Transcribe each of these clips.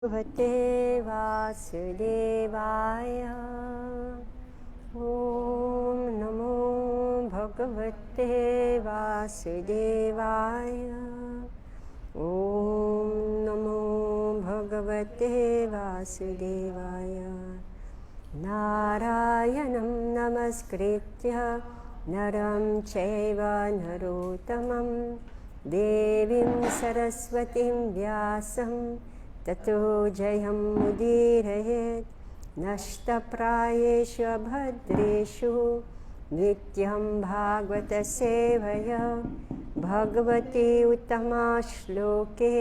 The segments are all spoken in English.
भगवते वासुदेवाय। ॐ नमो भगवते वासुदेवाय। ॐ नमो भगवते वासुदेवाय। नारायणं नमस्कृत्य नरं चैव नरोत्तमं देवीं सरस्वतीं व्यासं ततो जयमुदीरयेत्। नष्टप्रायेषु भद्रेषु नित्यं भागवतसेवया भगवती उत्तमा श्लोके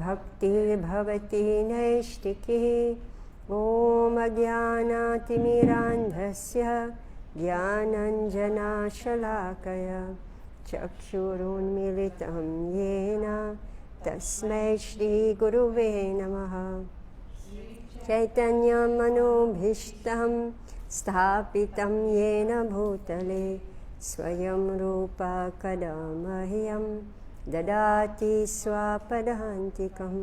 भक्तिर्भवति नैष्टिकी। ॐ अज्ञानातिमिरान्धस्य ज्ञानाञ्जनशलाकया चक्षुरुन्मीलितं येन तस्मै श्रीगुरुवे नमः। चैतन्यमनोभीष्टं स्थापितं येन भूतले स्वयं रूपा कदा मह्यं ददाति स्वापदान्तिकं।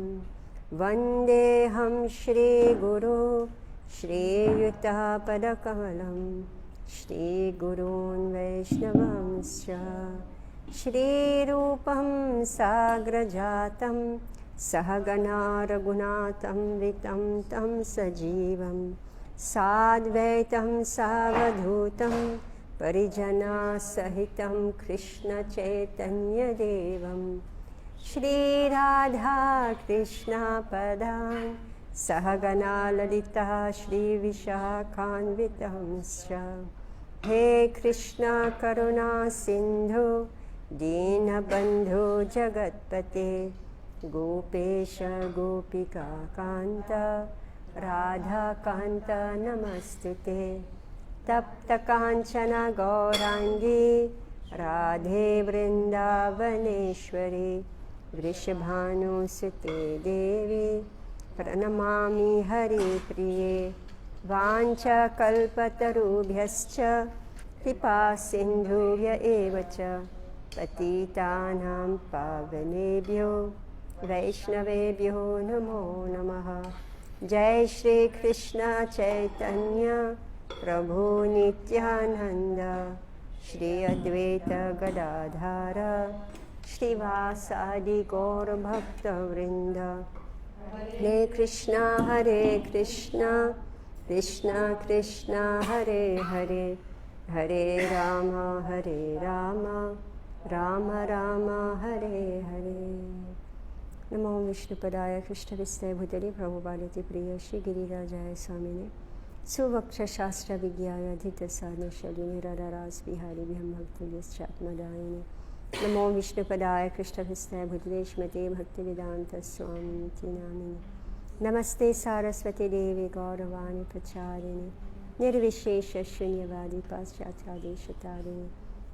वन्देऽहं श्रीगुरो श्रीयुतापदकमलं श्रीगुरून् वैष्णवांश्च। श्रीरूपं साग्रजातं सहगना रघुनाथं वितं तं सजीवं साद्वैतं सावधूतं परिजनसहितं कृष्णचैतन्यदेवं श्रीराधा कृष्णपदान् सहगना ललिता श्रीविशाखान्वितंश्च। हे कृष्ण करुणा सिन्धु दीनबन्धो जगत्पते गोपेश गोपिका कान्त राधाकान्त नमस्तुते। तप्तकाञ्चन गौराङ्गी राधे वृन्दावनेश्वरी वृषभानुसुते देवी प्रणमामि हरिप्रिये। वाञ्छकल्पतरुभ्यश्च कृपासिन्धुभ्य एव च पतितानां पावनेभ्यो वैष्णवेभ्यो नमो नमः। जय श्री कृष्ण चैतन्य प्रभु नित्यानंद श्री अद्वैत गदाधर श्रीवासादि गौरभक्तवृंद। हरे कृष्ण कृष्ण कृष्ण हरे हरे हरे राम राम राम हरे हरे। नमो विष्णुपदाय कृष्णविष्णवे भूतले प्रभुपादिति प्रिय श्री गिरिराजाय स्वामिने सुवक्षशास्त्र विज्ञाय अधितसाधनशलिने राधारास बिहारी बिहं भक्तुल्यश्चात्मदायिने। नमो विष्णुपदाय कृष्णविष्णवे भूतले श्रीमते भक्तिवेदांत स्वामिति नामिने। नमस्ते सारस्वती देवी गौरवाणी प्रचारिणे निर्विशेष शून्यवादी पाश्चात्यादेशतारिणे।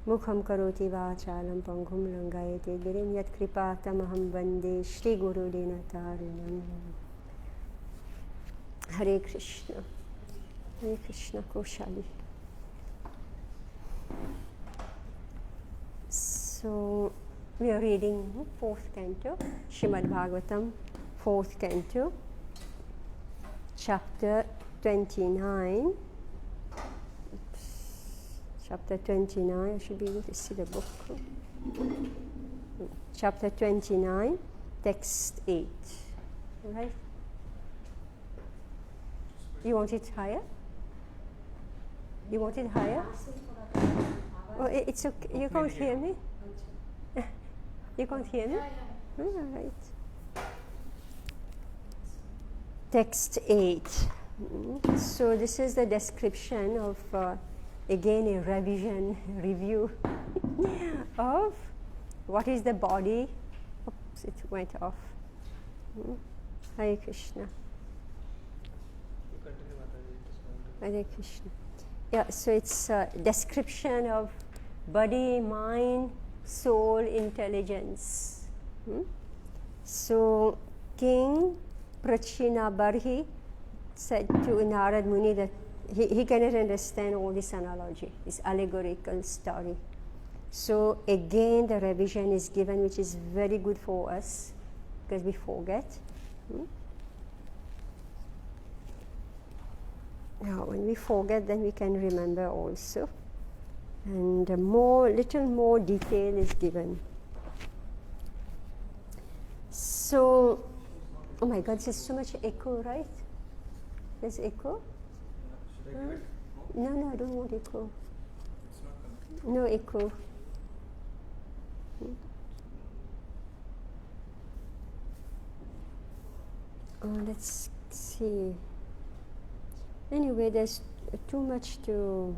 मुखं करोति वाचालं पङ्गुं लङ्घयते गिरिं यत्कृपातमहं वन्दे श्रीगुरुदीनतारिणम्। हरे Krishna कोशाली। So we are reading fourth canto, Srimad Bhagavatam, fourth canto, chapter 29. Chapter 29, I should be able to see the book. Chapter 29, text 8. All right? You want it higher? You want it higher? Oh, it's okay. You can't hear me? You can't hear me? All right. Text 8. So this is the description of again a review of what is the body. Oops, it went off. Hare Krishna. Hare Krishna. Yeah, so it's a description of body, mind, soul, intelligence. So King Prachinabarhi said to Narad Muni that he cannot understand all this analogy, this allegorical story. So again the revision is given, which is very good for us because we forget. Now, when we forget, then we can remember also. And little more detail is given. So, oh my God, there's so much echo, right? There's echo? No, I don't want echo. No echo. Let's see. Anyway, there's too much to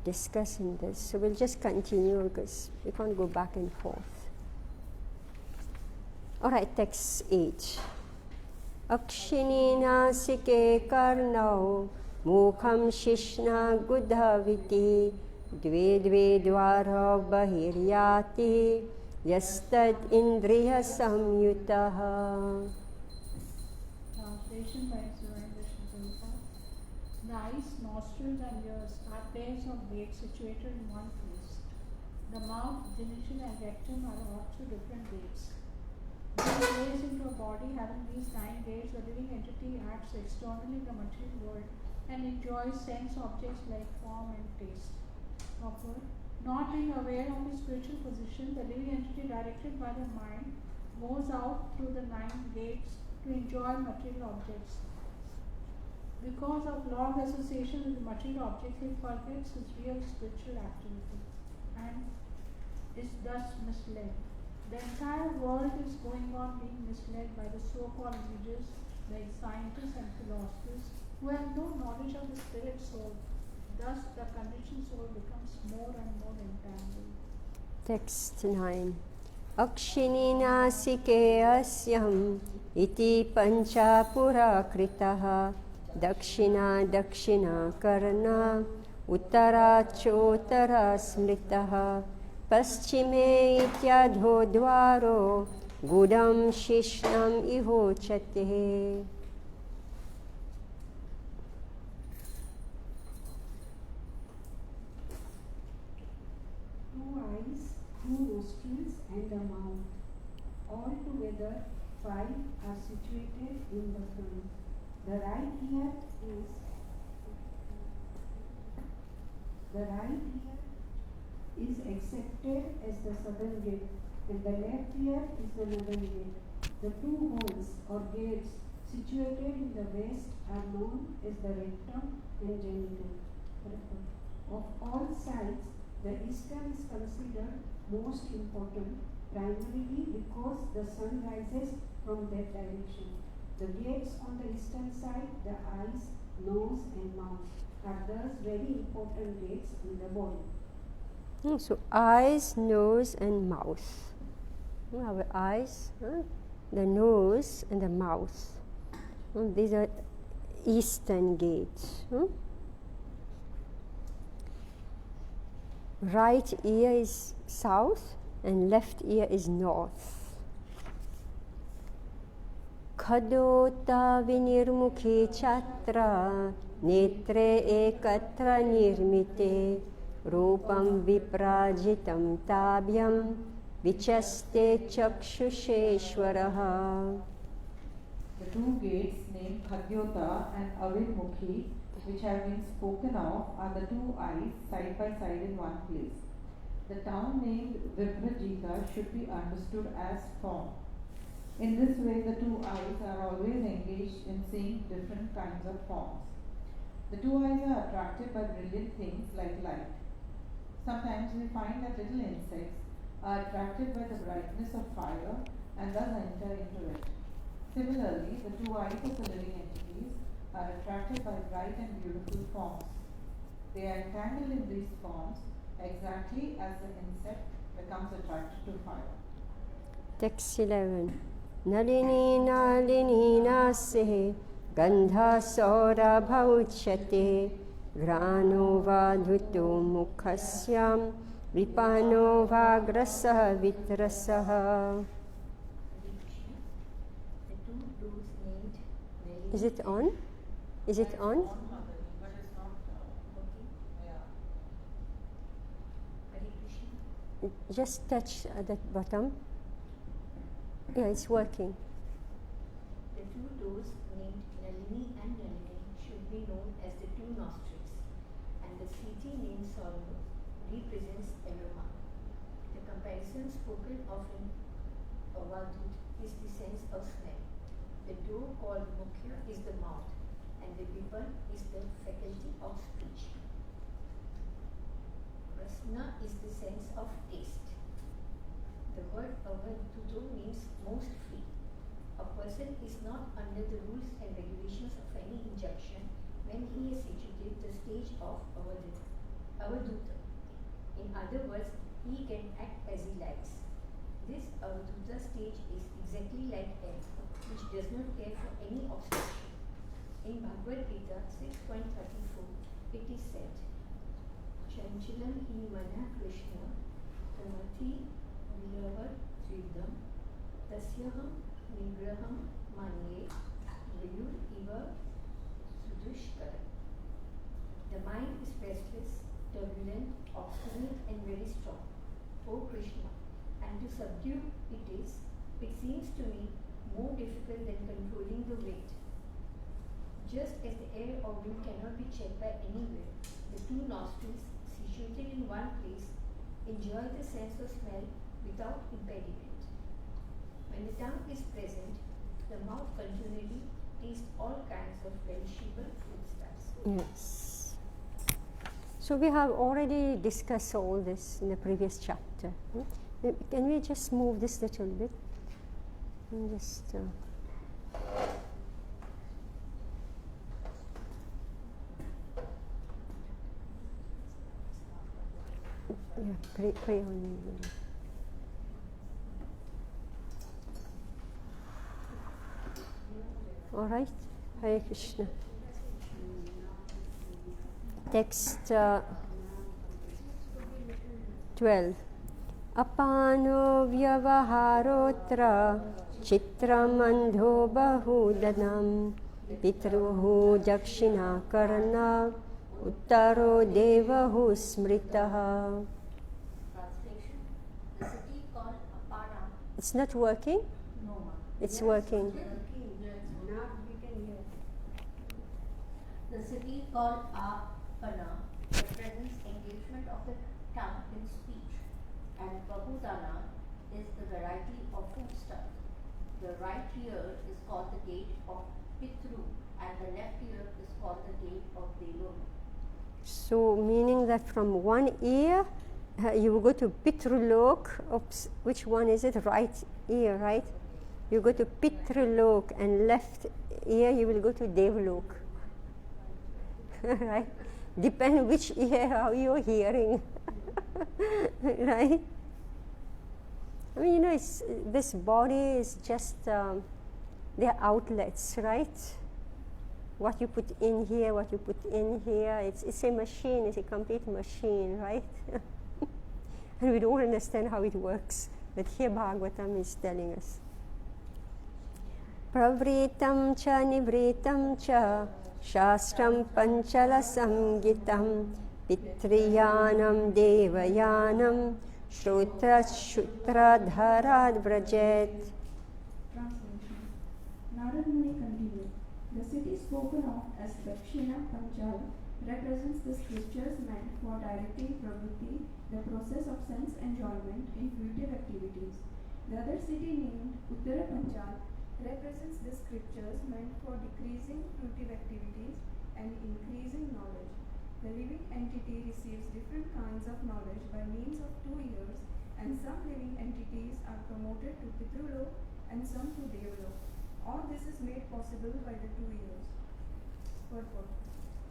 discuss in this, so we'll just continue because we can't go back and forth. All right, text 8. Akshini nasike karnau mukham shishna gudhaviti dve dve dvara bahiryati yastad indriya samyutaha. Translation by Surendra Shantulka. The eyes, nostrils and ears are pairs of gates situated in one place. The mouth, genital and rectum are also different gates. Being placed into a body having these 9 gates, the living entity acts externally in the material world and enjoys sense objects like form and taste. Upward. Not being aware of his spiritual position, the living entity directed by the mind moves out through the 9 gates to enjoy material objects. Because of long association with the material objects, he forgets his real spiritual activity and is thus misled. The entire world is going on being misled by the so-called leaders, like scientists and philosophers, who have no knowledge of the spirit soul. Thus, the conditioned soul becomes more and more entangled. Text 9. Akshini nasike asyam iti pancha pura kritaha dakshina dakshina karna uttara chotara smritaha paschime ityadho dvaro gudam shishnam ihochate. Two eyes, 2 nostrils and a mouth. Altogether 5 are situated in the front. The right ear is accepted as the southern gate, and the left ear is the northern gate. The 2 holes or gates situated in the west are known as the rectum and genital. Of all sides, the eastern is considered most important, primarily because the sun rises from that direction. The gates on the eastern side, the eyes, nose and mouth, are thus very important gates in the body. So eyes, nose and mouth. Our eyes, the nose and the mouth. These are eastern gates. Right ear is south and left ear is north. Khadota vinirmukhe chatra netre ekatra nirmite rupam viprajitam tabhyam vichaste chakshusheshwaraha. The 2 gates named Khadyota and Avirmukhi, which have been spoken of, are the 2 eyes side by side in one place. The town named Viprajita should be understood as form. In this way, the 2 eyes are always engaged in seeing different kinds of forms. The 2 eyes are attracted by brilliant things like light. Sometimes we find that little insects are attracted by the brightness of fire and thus enter into it. Similarly, the 2 eyes of the living entities are attracted by bright and beautiful forms. They are entangled in these forms exactly as the insect becomes attracted to fire. Text 11. Nalini nalini nase gandha saurabha uchyate grano vadhuto mukhasyam vipano vagrasah vitrasaha. Is it on? Is it on? Just touch that bottom. Yeah, it's working. The 2 doors named Nalini and Nalini should be known as the two nostrils, and the city named Solomon represents Eloma. The comparison spoken of in Avadut is the sense of smell. The door called Mukhya is the mouth, and the Vipan is the faculty of speech. Rasna is the sense of taste. The word Avadhuto means most free. A person is not under the rules and regulations of any injunction when he has situated the stage of Avadhuta. In other words, he can act as he likes. This Avadhuta stage is exactly like air, which does not care for any obstruction. In Bhagavad Gita 6.34, it is said, Chanchalam hi mana Krishna tamati vilavar tridam tasyaham nigraham manye vayur iva sudushkara. The mind is restless, turbulent, obstinate and very strong. O Krishna, and to subdue it seems to me more difficult than controlling the wind. Just as the air or wind cannot be checked by anywhere, the two nostrils, situated in one place, enjoy the sense of smell without impediment. When the tongue is present, the mouth continually tastes all kinds of relishable foodstuffs. Yes. So we have already discussed all this in the previous chapter. Can we just move this little bit? And just pray on me. All right, Hare Krishna. Text 12. Apano vyavaharotra chitramandho bahudanam pitruhu dakshina karna uttaro devahu smritaha. Translation: the city called Apana. It's not working? No. It's working. Now we can hear. The city called Apana represents engagement of the tongue in speech, and Bahudana is the variety of foodstuff. The right ear is called the gate of Pitru, and the left ear is called the gate of Devana. So, meaning that from one ear, you will go to Pitrulok. Oops, which one is it? Right ear, right? You go to Pitrulok, and left ear you will go to Devlok. Right? Depend which ear how you're hearing. Right? I mean, this body is just their outlets, right? What you put in here, what you put in here, it's a machine, it's a complete machine, right? And we don't understand how it works. But here Bhagavatam is telling us. Pravritam cha nivritam cha shastram panchala samgitam pitriyanam devayanam shrutra dharad vrajet. Translation. Narad Muni continued. The city spoken of as Dakshina Panchal represents the scriptures meant for directing pravritti, the process of sense enjoyment in fruitive activities. The other city named Uttara Panchal represents the scriptures meant for decreasing fruitive activities and increasing knowledge. The living entity receives different kinds of knowledge by means of 2 ears, and some living entities are promoted to Pitrulok and some to Devlok. All this is made possible by the 2 ears. Purport.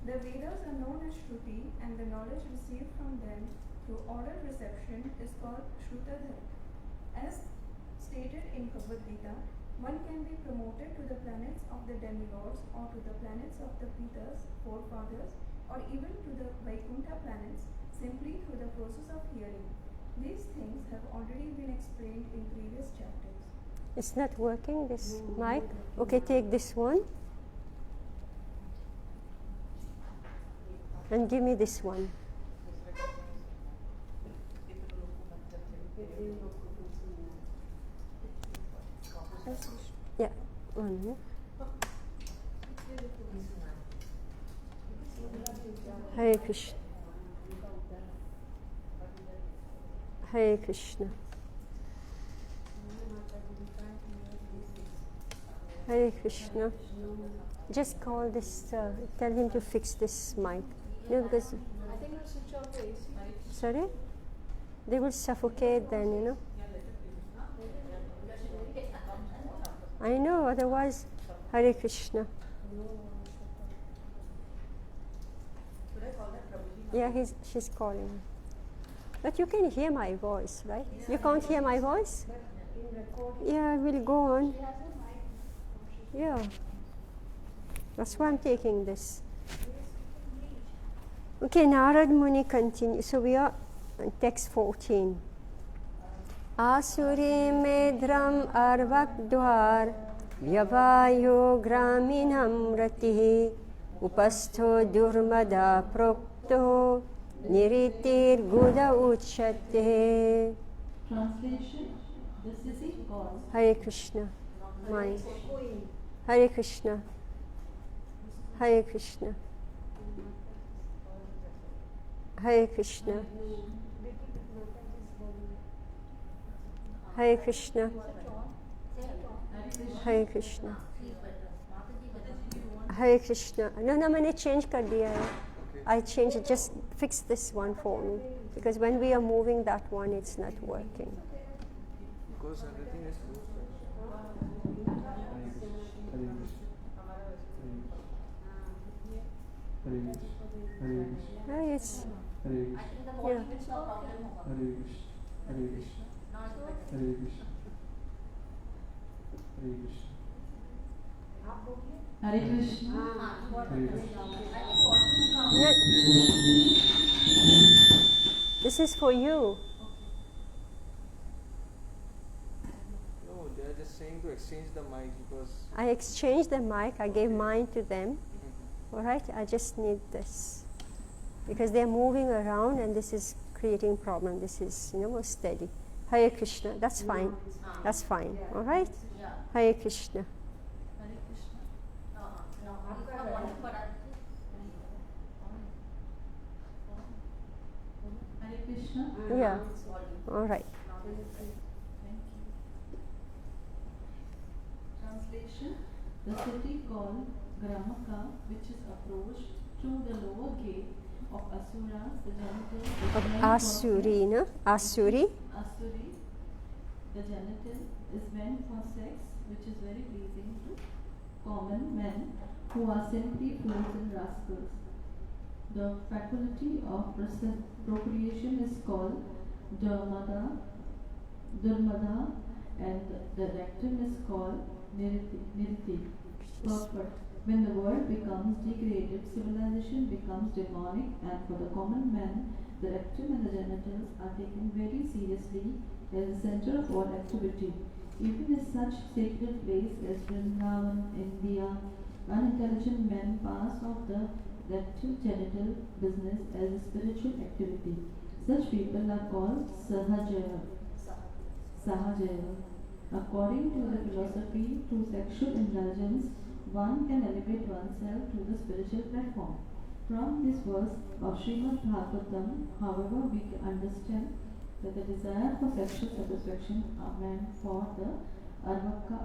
The Vedas are known as Shruti, and the knowledge received from them through oral reception is called Shrutadhara. As stated in Bhagavad Gita, one can be promoted to the planets of the demigods or to the planets of the Pitas, forefathers, or even to the Vaikuntha planets simply through the process of hearing. These things have already been explained in previous chapters. It's not working, this mic? Okay, take this one. And give me this one. Yeah, one. Hare Krishna. Hare Krishna. Hare Krishna. Just call this, tell him to fix this mic. No, because, I think we'll switch off the AC. sorry? They will suffocate then, you know. I know, otherwise, Hare Krishna. Yeah, she's calling. But you can hear my voice, right? You can't hear my voice? Yeah, we'll go on. Yeah. That's why I'm taking this. Okay, Narad Muni continues. So we are on text 14. Asuri medram arvak dwar vyavayo graminam ratihi upastho durmada prokto niritir guda uchate. Translation: the city calls. Hare Krishna. Mine. Hare Krishna. Hare Krishna. Hare Krishna. Hare Krishna. Hare Krishna. Hare Krishna. No, मैंने change कर दिया है. I changed it. Just fix this one for me, because when we are moving that one, it's not working. Because everything is loose. It's yeah. Hare Krishna. No. This is for you. No, they are just saying to exchange the mic because. I exchanged the mic. I gave mine to them. All right. I just need this because they're moving around, and this is creating problem. This is more steady. Hare Krishna. That's fine. That's fine. All right. Hare Krishna. Hare Krishna. Yeah. All right. Translation: the city called Gramaka, which is approached through the lower gate of Asuras, the genital, is Of meant for Asuri, sex. no? Asuri. Asuri, the genital, is meant for sex, which is very pleasing to common men who are simply fools and rascals. The faculty of procreation is called Durmada, and the rectum is called Niriti. Perfect. When the world becomes degraded, civilization becomes demonic, and for the common man, the rectum and the genitals are taken very seriously as the center of all activity. Even in such sacred place as Vrindavan, India, unintelligent men pass off the rectal genital business as a spiritual activity. Such people are called Sahajaya. According to the philosophy, through sexual indulgence, one can elevate oneself to the spiritual platform. From this verse of Srimad Bhagavatam, however, we can understand that the desire for sexual satisfaction are meant for the Arvaka,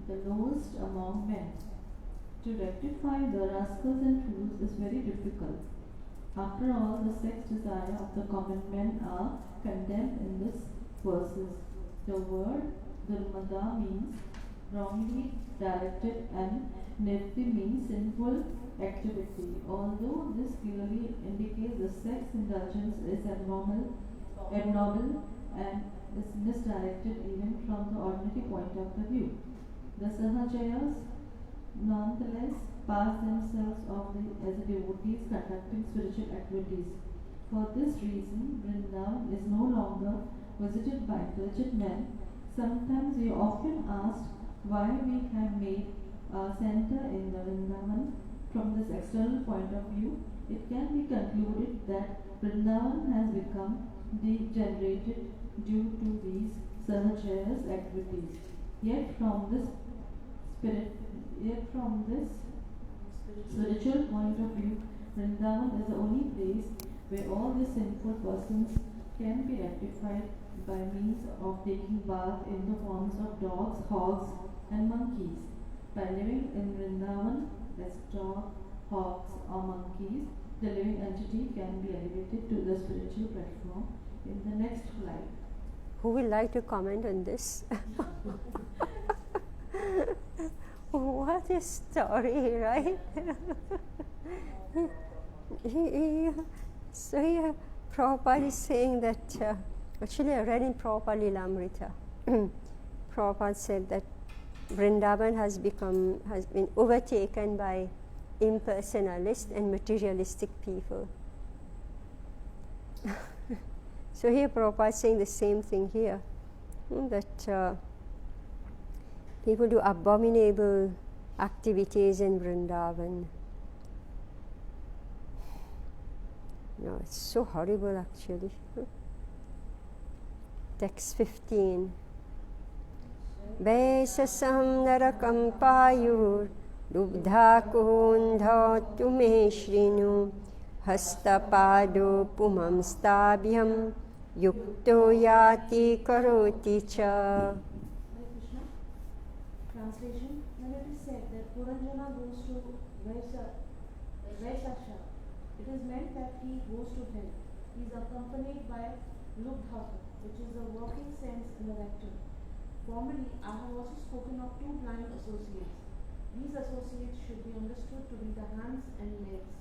the lowest among men. To rectify the rascals and fools is very difficult. After all, the sex desire of the common men are condemned in this verses. The word Durmada means wrongly directed and Nirti means sinful activity. Although this clearly indicates the sex indulgence is abnormal and is misdirected even from the ordinary point of the view. The Sahajayas nonetheless pass themselves off as devotees conducting spiritual activities. For this reason, Vrindavan is no longer visited by intelligent men. Sometimes we are often asked why we have made our center in the Vrindavan. From this external point of view, it can be concluded that Vrindavan has become degenerated due to these Sahajayas activities. Yet from this spiritual point of view, Vrindavan is the only place where all these sinful persons can be rectified by means of taking bath in the forms of dogs, hogs, and monkeys. By living in Vrindavan as dogs, hogs, or monkeys, the living entity can be elevated to the spiritual platform in the next life. Who would like to comment on this? What a story, right? So here, Prabhupada is saying that, actually I read in Prabhupada Lilamrita, Prabhupada said that Vrindavan has been overtaken by impersonalist and materialistic people. So here Prabhupada is saying the same thing here, that people do abominable activities in Vrindavan. No, it's so horrible actually. Text 15. Vaisasam narakam payur lubdha kuhundha tume shrinu hastapado pumam stabhyam yukto yati karoti cha. Translation: when it is said that Puranjana goes to Vaisasha, it is meant that he goes to hell. He is accompanied by Lubdhaka, which is the working sense in the vector. Formerly, I have also spoken of two blind associates. These associates should be understood to be the hands and legs.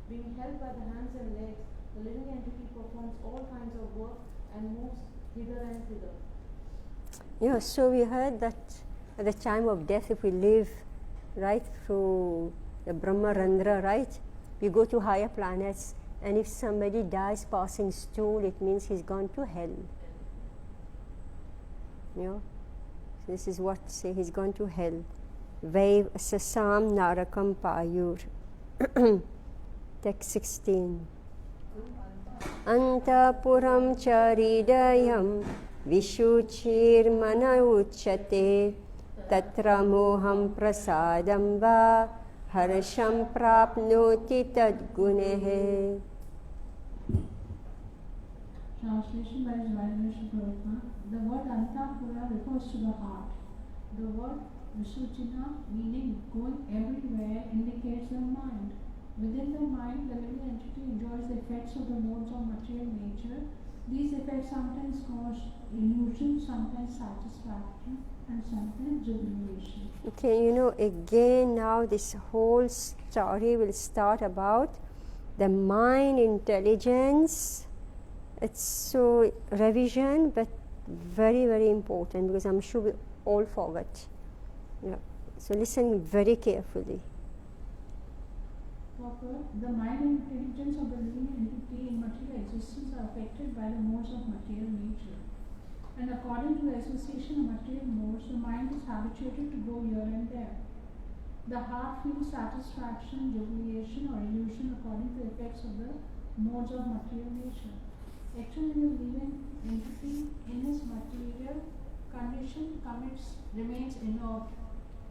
Being held by the hands and legs, the living entity performs all kinds of work and moves hither and thither. So we heard that at the time of death, if we live right through the Brahmarandra, right, we go to higher planets, and if somebody dies passing stool, it means he's gone to hell. So this is what say he's gone to hell. Vai sasam narakam payur. Text 16. Antapuram charidayam vishuchir mana uchate tatra moham prasadam va harsham prapnoti tadgunehe. Translation by His Veneration Prabhupada. The word Antapura refers to the heart. The word Visuchina, meaning going everywhere, indicates the mind. Within the mind, the living entity enjoys the effects of the modes of material nature. These effects sometimes cause illusion, sometimes satisfaction, and sometimes jubilation. Okay, again now this whole story will start about the mind intelligence. It's so revision, but very, very important, because I'm sure we all forgot. So listen very carefully. The mind and intelligence of the living entity in material existence are affected by the modes of material nature. And according to the association of material modes, the mind is habituated to go here and there. The heart feels satisfaction, jubilation, or illusion according to the effects of the modes of material nature. Actually, the living entity in his material condition remains inert.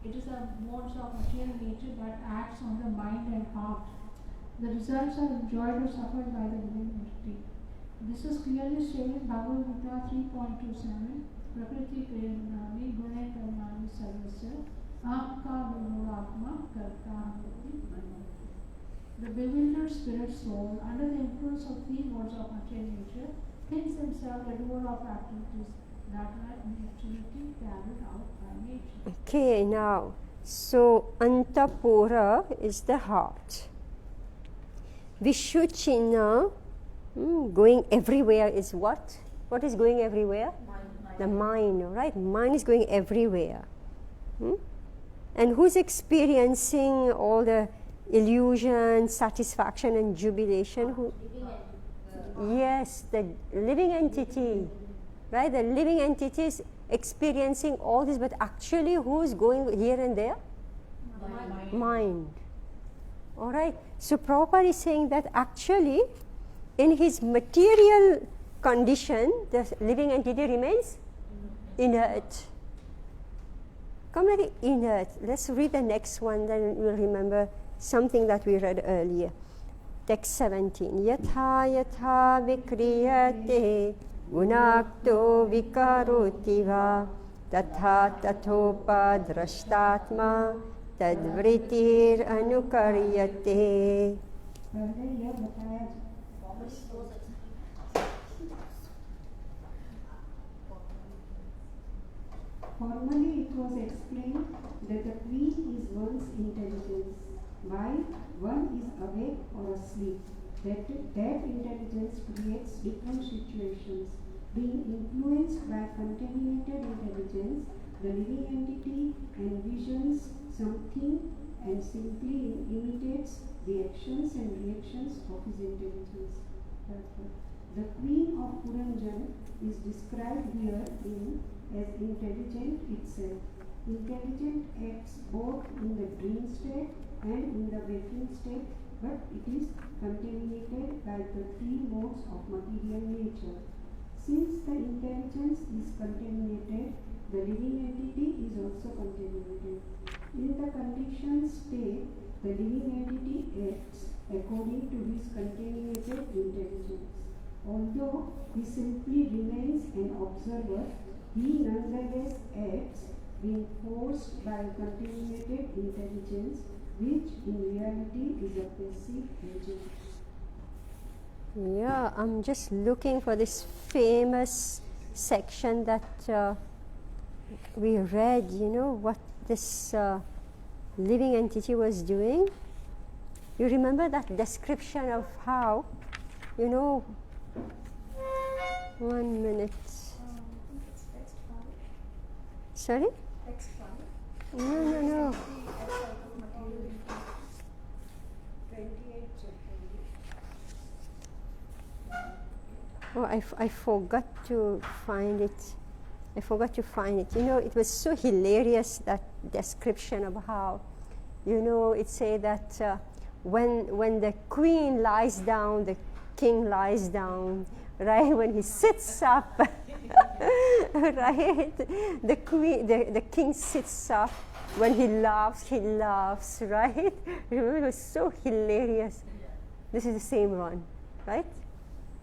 It is the modes of material nature that acts on the mind and heart. The results are enjoyed or suffered by the living entity. This is clearly stated in Bhagavad Gita 3.27. Prakriti Premanami Gune Karmani Sarvasya Ahka Vimuratma Kartamati Mano. The bewildered spirit soul, under the influence of three modes of material nature, thinks himself a doer of activities that are in actuality carried out by nature. Okay, now, so Antapura is the heart. Vishuchina, going everywhere is what? What is going everywhere? Mind. The mind, right? Mind is going everywhere. And who's experiencing all the illusion, satisfaction, and jubilation? Who? Yes, the living entity, right? The living entity is experiencing all this, but actually who's going here and there? Mind. All right. So Prabhupada is saying that actually in his material condition, the living entity remains inert. Completely inert. Let's read the next one, then we'll remember something that we read earlier. Text 17. Yatha yatha vikriyate gunakto vikaroti va tatha tathopadrashtatma tadvritir anukaryate. पहले यह बताया Formally, it was explained that the queen is one's intelligence, while one is awake or asleep. That intelligence creates different situations. Being influenced by contaminated intelligence, the living entity envisions something and simply imitates the actions and reactions of his intelligence. The queen of Puranjan is described here as intelligent itself. Intelligent acts both in the dream state and in the waking state, but it is contaminated by the three modes of material nature. Since the intelligence is contaminated, the living entity is also contaminated. In the conditioned state, the living entity acts according to his contaminated intelligence. Although he simply remains an observer, he nonetheless acts being forced by contaminated intelligence, which in reality is a passive agent. Yeah, I'm just looking for this famous section that we read, what this living entity was doing. You remember that description of how, 1 minute. It's text 5. Sorry? Text 5. No. The excerpt of material intelligence. 28 Oh, I forgot to find it. It was so hilarious, that description of how, it say that when the queen lies down, the king lies down, right? When he sits up, right? The king sits up. When he laughs, right? Remember, it was so hilarious. This is the same one, right?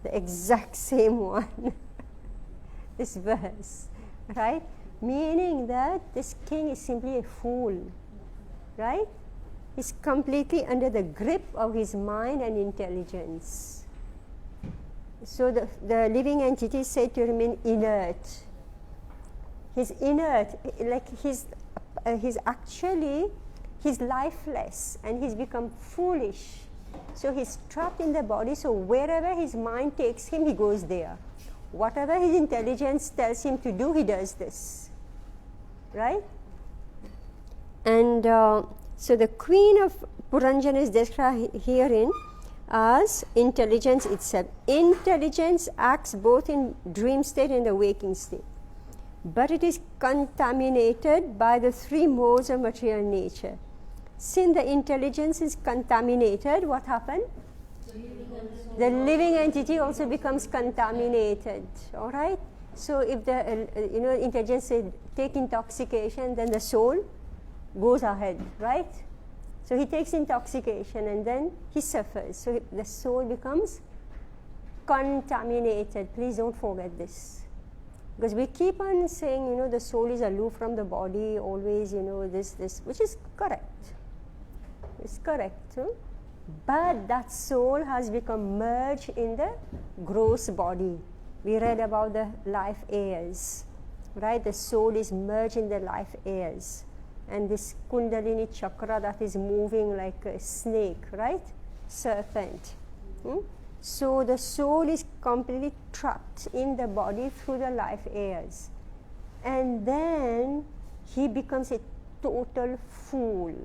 The exact same one. This verse, right? Meaning that this king is simply a fool, right? He's completely under the grip of his mind and intelligence. So the living entity is said to remain inert. He's inert, like he's lifeless, and he's become foolish. So he's trapped in the body, so wherever his mind takes him, he goes there. Whatever his intelligence tells him to do, he does this. Right? And so the queen of Puranjan is described herein as intelligence itself. Intelligence acts both in dream state and the waking state. But it is contaminated by the three modes of material nature. Since the intelligence is contaminated, what happened? The living entity also becomes contaminated. All right. So if the intelligence say take intoxication, then the soul goes ahead, right? So he takes intoxication and then he suffers. So the soul becomes contaminated. Please don't forget this. Because we keep on saying, the soul is aloof from the body, always, this, which is correct. It's correct. But that soul has become merged in the gross body. We read about the life airs, right? The soul is merged in the life airs. And this Kundalini chakra that is moving like a snake, right? Serpent. So the soul is completely trapped in the body through the life airs. And then he becomes a total fool.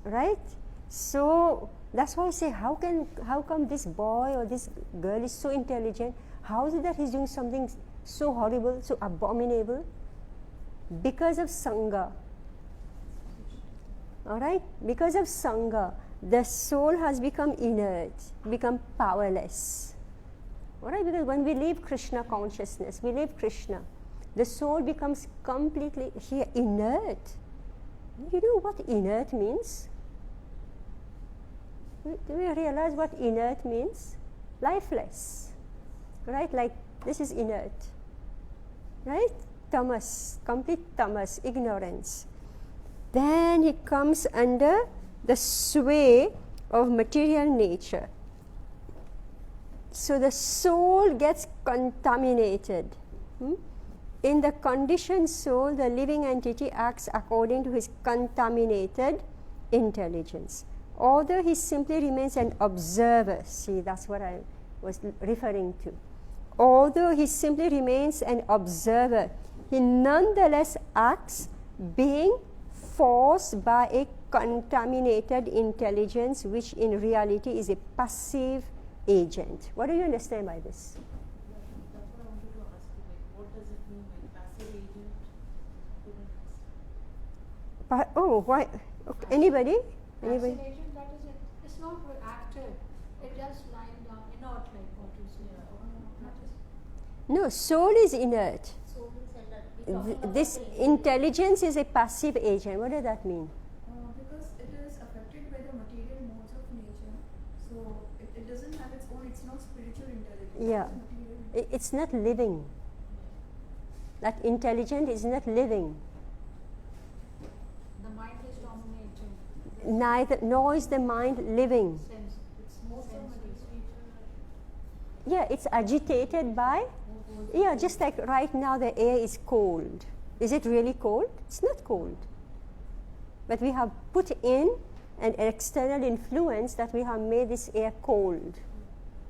Right? So that's why I say, how come this boy or this girl is so intelligent? How is it that he's doing something so horrible, so abominable? Because of Sangha. Alright? Because of Sangha, the soul has become inert, become powerless. Alright? Because when we leave Krishna consciousness, we leave Krishna, the soul becomes completely inert. You know what inert means? Do we realize what inert means? Lifeless. Right? Like this is inert. Right? Tamas, complete tamas, ignorance. Then he comes under the sway of material nature. So the soul gets contaminated. In the conditioned soul, the living entity acts according to his contaminated intelligence. Although he simply remains an observer, see, that's what I was referring to. Although he simply remains an observer, he nonetheless acts being forced by a contaminated intelligence, which in reality is a passive agent. What do you understand by this? That's what I wanted to ask you. Like, what does it mean by passive agent? Oh, why? Okay. Anybody? Anybody? Passive agent, that is it. It's not active. It just lying down, inert, like what you say. No, soul is inert. Soul is inert. This intelligence is a passive agent. What does that mean? Because it is affected by the material modes of nature, so it doesn't have its own, it's not spiritual intelligence. Yeah. It's material. It's not living. That intelligence is not living. The mind is dominating. Neither, nor is the mind living. Sense. It's more sensory. Yeah, it's agitated by, yeah, just like right now the air is cold. Is it really cold? It's not cold. But we have put in an external influence that we have made this air cold.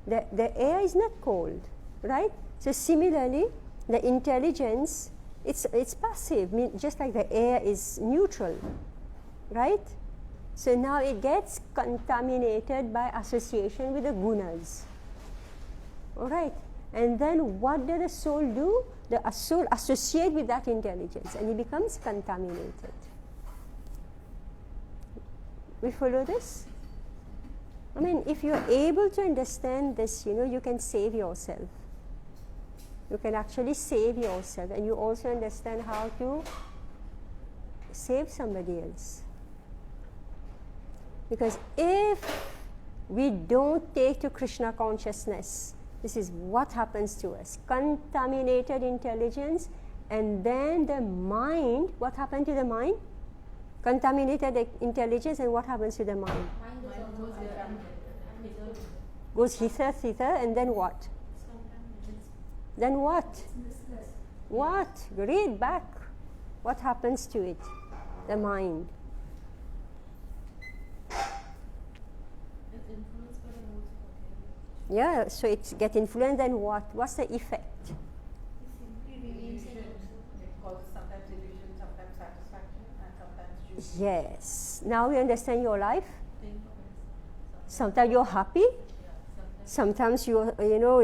The air is not cold, right? So similarly, the intelligence, it's passive, just like the air is neutral, right? So now it gets contaminated by association with the gunas. All right, and then what does the soul do? The soul associates with that intelligence and it becomes contaminated. We follow this? I mean, if you're able to understand this, you can save yourself. You can actually save yourself, and you also understand how to save somebody else. Because if we don't take to Krishna consciousness, this is what happens to us. Contaminated intelligence, and then the mind, what happened to the mind? Contaminated intelligence, and what happens to the mind? Goes hither, and then what? Then what? What? Read back. What happens to it? The mind. Yeah, so it gets influenced, then what? What's the effect? It causes sometimes illusion, sometimes satisfaction, and sometimes joy. Yes. Now you understand your life? Sometimes you're happy. Sometimes you're,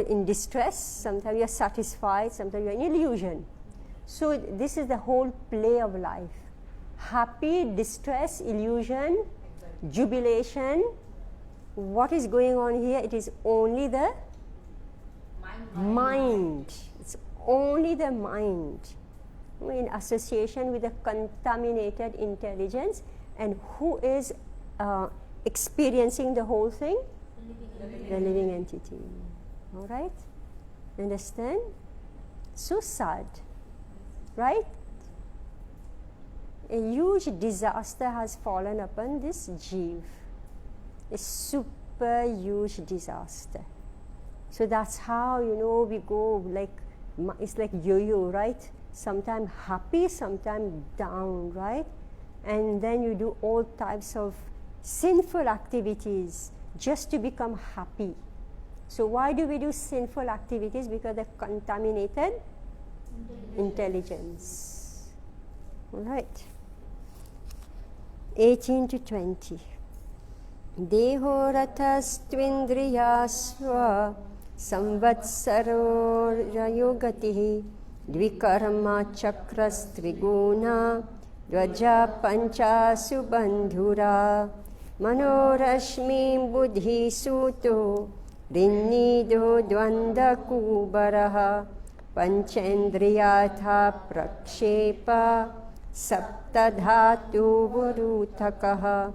in distress. Sometimes you're satisfied. Sometimes you're in illusion. So this is the whole play of life. Happy, distress, illusion, jubilation. What is going on here? It is only the mind. It's only the mind in association with the contaminated intelligence. And who is experiencing the whole thing? The living entity. All right? Understand? So sad. Right? A huge disaster has fallen upon this Jeev. A super huge disaster. So that's how, we go it's like yo-yo, right? Sometimes happy, sometimes down, right? And then you do all types of sinful activities just to become happy. So why do we do sinful activities? Because they're contaminated intelligence. All right. 18 to 20. Deho ratastvindriyasva samvatsaro rayogatihi dvikarma chakras triguna dvaja panchasu bandhura manorashmi buddhi suto rinnido dvanda kubaraha panchendriyatha prakshepa saptadhatu varutakaha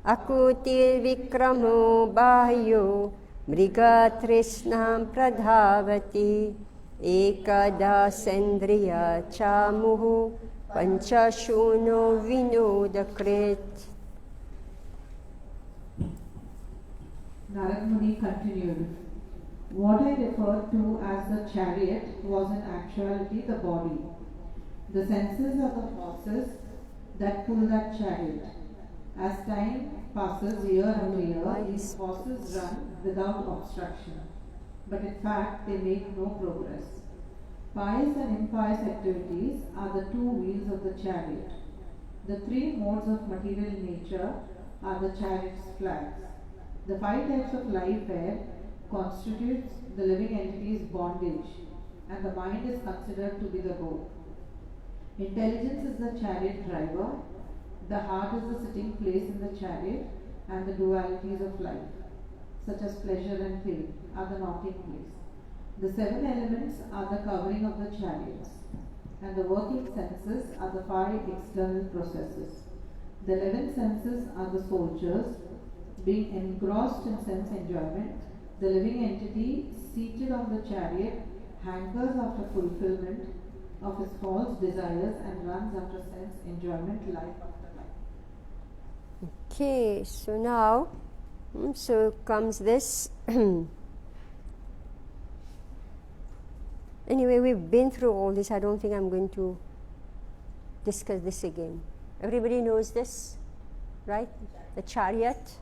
Akutir-vikramo bahyo mriga-trishnam pradhavati ekadasendriya chamuhu panchashuno vinodakrit. Narad Muni continued. What I referred to as the chariot was in actuality the body. The senses are the horses that pull that chariot. As time passes year after year, these horses run without obstruction. But in fact, they make no progress. Pious and impious activities are the two wheels of the chariot. The three modes of material nature are the chariot's flags. The 5 types of life air constitutes the living entity's bondage, and the mind is considered to be the goal. Intelligence is the chariot driver, the heart is the sitting place in the chariot, and the dualities of life, such as pleasure and pain, are the mounting place. The 7 elements are the covering of the chariots, and the working senses are the 5 external processes. The 11 senses are the soldiers, being engrossed in sense enjoyment. The living entity seated on the chariot hankers after fulfillment of his false desires and runs after sense enjoyment life after life. Okay, so now, so comes this. Anyway, we've been through all this. I don't think I'm going to discuss this again. Everybody knows this, right? The chariot,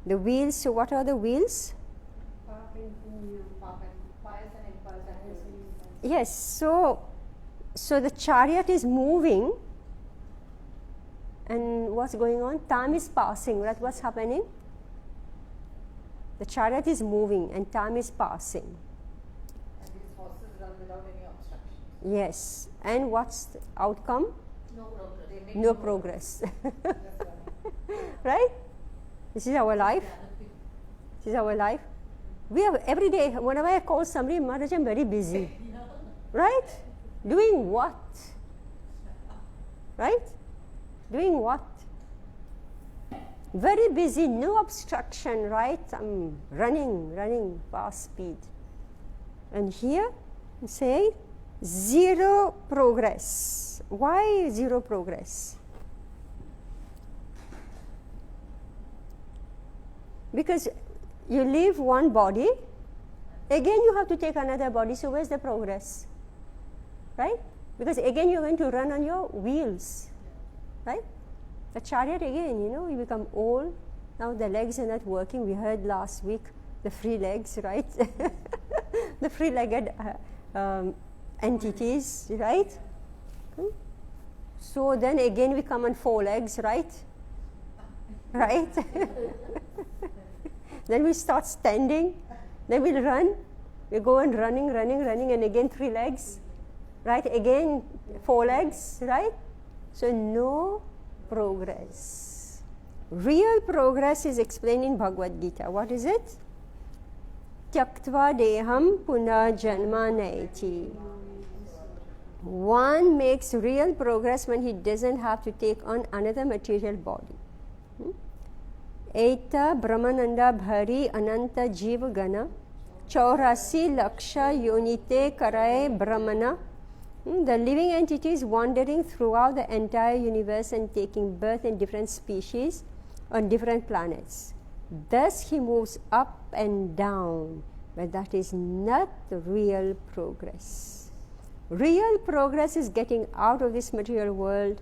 the wheels. So what are the wheels? Yes, so the chariot is moving, and what's going on? Time is passing, right? What's happening? The chariot is moving and time is passing. And these horses run without any obstruction. Yes, and what's the outcome? No progress. No progress. Right? This is our life. This is our life. We have every day, whenever I call somebody, Maharaj, I'm very busy. Right? Doing what? Right? Doing what? Very busy, no obstruction, right? I'm running fast speed. And here, say, zero progress. Why zero progress? Because you leave one body, again you have to take another body, so where's the progress? Right? Because again you're going to run on your wheels. Right? The chariot again, you become old. Now the legs are not working. We heard last week the free legs, right? The free-legged entities, right? So then again we come on 4 legs, right? Right? Then we start standing. Then we'll run. We go on running, and again 3 legs, right? Again 4 legs, right? So no progress. Real progress is explained in Bhagavad Gita. What is it? Tyaktva deham punah janma naiti. One makes real progress when he doesn't have to take on another material body. Eta Brahmananda Bhari Ananta Jiva Gana Chaurasi Laksha Yonite Karaye Brahmana. The living entity is wandering throughout the entire universe and taking birth in different species on different planets. Thus he moves up and down, but that is not the real progress. Real progress is getting out of this material world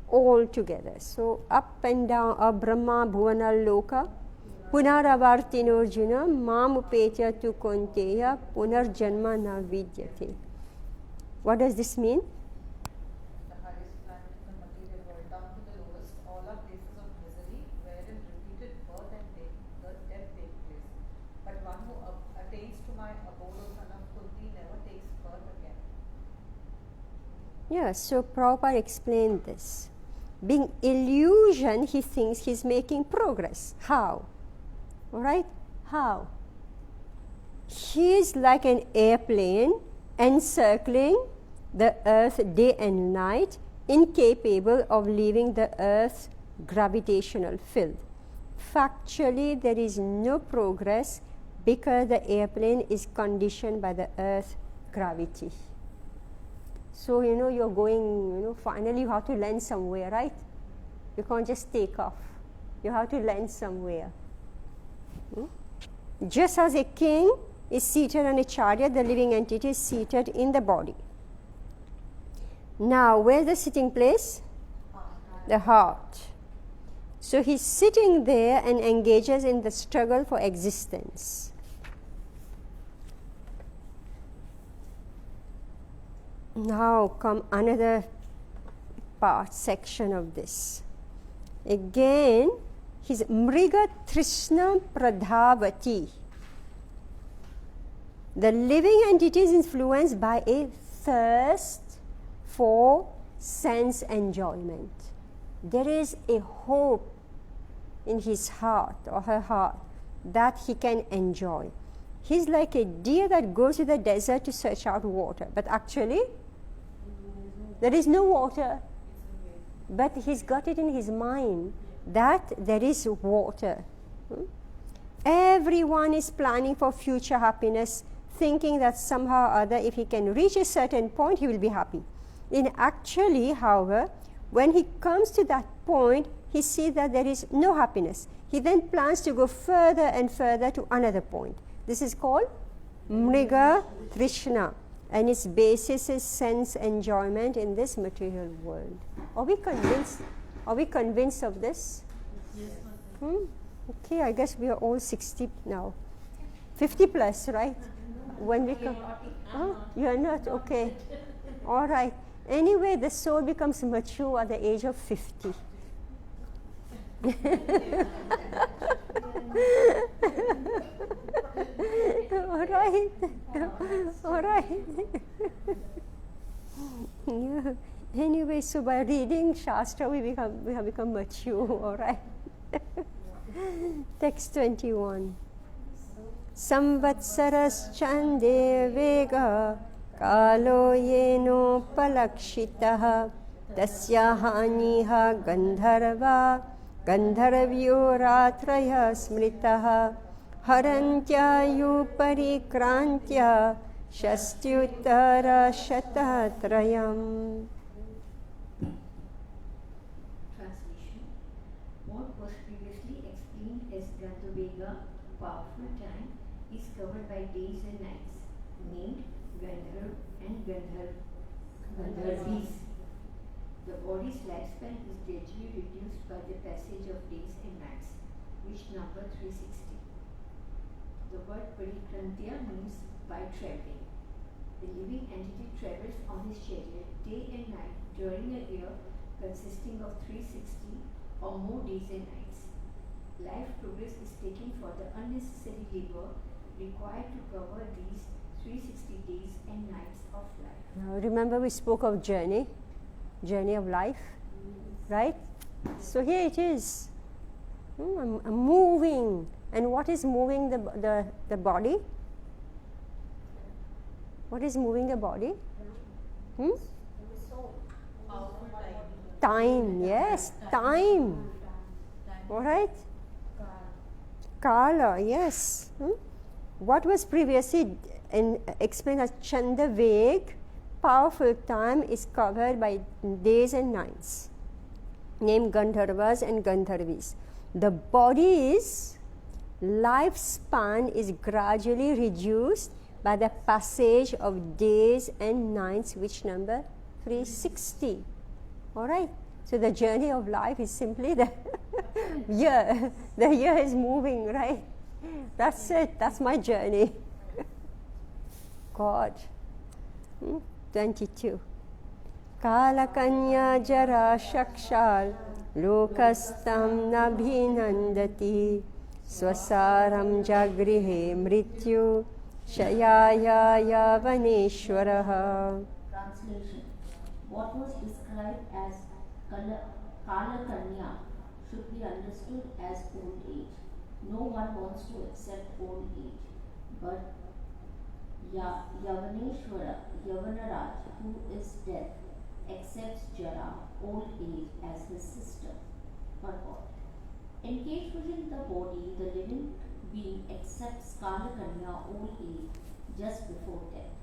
altogether. So up and down, Brahma Bhuvana Loka, Punaravartino Arjuna, Mamupetya tu Konteya, Punarjanma na vidyate. What does this mean? The highest planet in the material world down to the lowest, all are places of misery wherein repeated birth and death take place. But one who attains to my abode, O son of Kunti, never takes birth again. Yes, so Prabhupada explained this. Being illusion, he thinks he's making progress. How? Alright? How? He is like an airplane encircling the earth day and night, incapable of leaving the earth's gravitational field. Factually, there is no progress because the airplane is conditioned by the earth gravity. So, you're going, finally you have to land somewhere, right? You can't just take off. You have to land somewhere. Just as a king is seated on a chariot, the living entity is seated in the body. Now, where's the sitting place? The heart. So he's sitting there and engages in the struggle for existence. Now come another section of this. Again, his Mriga Trishna Pradhavati. The living entity is influenced by a thirst for sense enjoyment. There is a hope in his heart or her heart that he can enjoy. He's like a deer that goes to the desert to search out water, but actually there is no water. But he's got it in his mind that there is water. Everyone is planning for future happiness, thinking that somehow or other, if he can reach a certain point, he will be happy. And actually, however, when he comes to that point, he sees that there is no happiness. He then plans to go further and further to another point. This is called Mriga Trishna, and its basis is sense enjoyment in this material world. Are we convinced? Are we convinced of this? Yes. Okay, I guess we are all 60 now. 50 plus, right? When we come. You are not? Okay. All right. Anyway, the soul becomes mature at the age of 50. All right. All right. Yeah. Anyway, so by reading Shastra, we have become mature. All right. Text 21. Samvatsaras chande vega kalo yeno palakshitah tasya haniha gandharva gandharvyo ratraya smritah harantyayu parikrantya shastyuttara shatatrayam. Translation. What was previously explained as Gandhavega, powerful time, is covered by days and nights, named Gandharv and Gandharvis. The body's lifespan is gradually reduced by the passage of days and nights, which number 360. The word Parikrantya means by traveling. The living entity travels on his chariot day and night during a year consisting of 360 or more days and nights. Life progress is taken for the unnecessary labor required to cover these 360 days and nights of life. Now, remember we spoke of journey of life, right? So here it is. I'm moving. And what is moving the body? What is moving the body? Time, yes, time. All right? Kala, yes. What was previously explained as Chanda Veg, powerful time, is covered by days and nights, named Gandharvas and Gandharvis. The body's lifespan is gradually reduced by the passage of days and nights, which number 360. All right. So the journey of life is simply the year. The year is moving, right? That's it. That's my journey. God. 22. Kalakanya jara shakshal lokastam nabhinandati swasaram jagrihe mrityu shayaya yavaneshwaraha. Translation. What was described as Kalakanya should be understood as old age. No one wants to accept old age, but Yavaneshwara, Yavanaraj, who is death, accepts Jara, old age, as his sister. Purport. In engaged within the body, the living being accepts Kala Kanya, old age, just before death.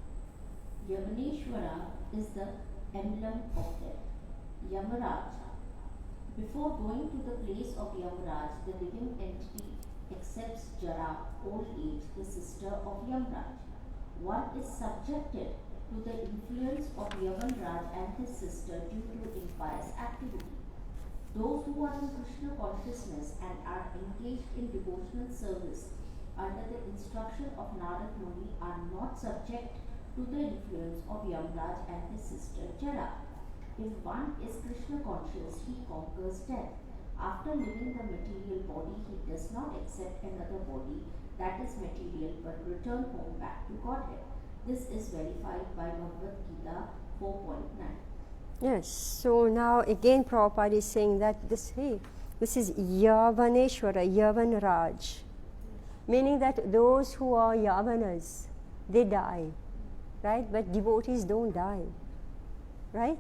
Yavaneshwara is the emblem of death. Yamaraj. Before going to the place of Yamaraj, the living entity accepts Jara, old age, the sister of Yamaraj. One is subjected to the influence of Yavanraj and his sister due to impious activity. Those who are in Krishna consciousness and are engaged in devotional service under the instruction of Narad Muni are not subject to the influence of Yamaraj and his sister Jara. If one is Krishna conscious, he conquers death. After leaving the material body, he does not accept another body that is material but return home back to Godhead. This is verified by Bhagavad Gita 4.9. Yes, so now again Prabhupada is saying that this is Yavaneshwara, Yavanraj, meaning that those who are Yavanas, they die, right? But devotees don't die, right?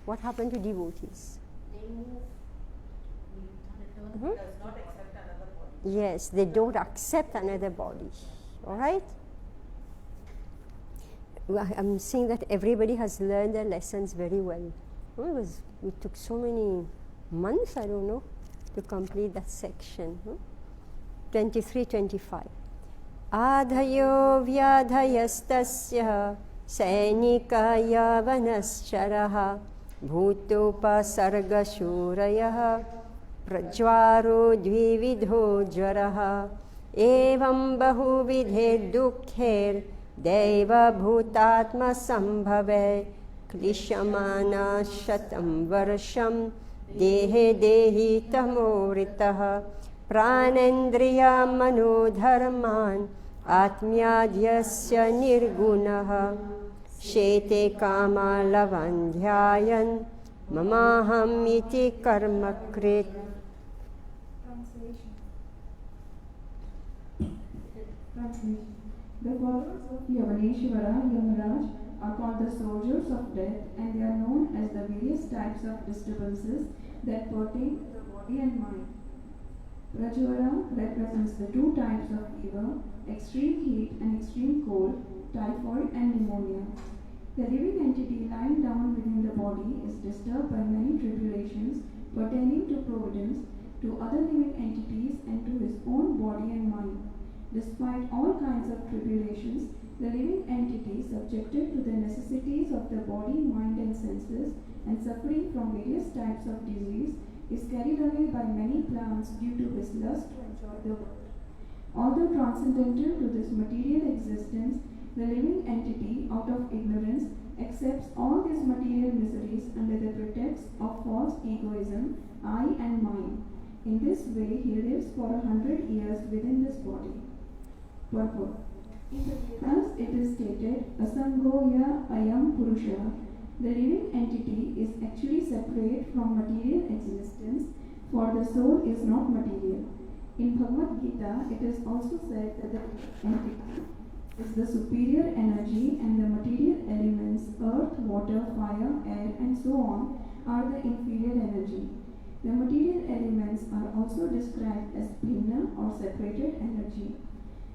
What happened to devotees? They move, Mhm. Does not accept another body. Yes, they don't accept another body, all right? Well, I'm saying that everybody has learned their lessons very well. We took so many months, I don't know, to complete that section. 23-25. Adhayo vyadhayastasya sainika yavanascharaha bhutopasargashurayah prajvaro dvividho jaraha evam bahuvidhe dukkher Deva bhutatma sambhave klishamana shatam varsham dehe dehi tamoritaha pranendriya manodharman atmyadyasya nirgunaha shete kama lavandhyayan mamaham iti karmakrit. Translation. The followers of Yavaneshwara, Yamaraj, are called the soldiers of death, and they are known as the various types of disturbances that pertain to the body and mind. Prajvara represents the two types of fever, extreme heat and extreme cold, typhoid and pneumonia. The living entity lying down within the body is disturbed by many tribulations pertaining to providence, to other living entities, and to his own body and mind. Despite all kinds of tribulations, the living entity, subjected to the necessities of the body, mind and senses, and suffering from various types of disease, is carried away by many plants due to his lust to enjoy the world. Although transcendental to this material existence, the living entity, out of ignorance, accepts all these material miseries under the pretext of false egoism, I and mine. In this way, he lives for 100 years within this body. Purport. Thus it is stated, Asangoya Ayam Purusha. The living entity is actually separate from material existence, for the soul is not material. In Bhagavad Gita, it is also said that the entity is the superior energy and the material elements, earth, water, fire, air, and so on, are the inferior energy. The material elements are also described as bhinna or separated energy.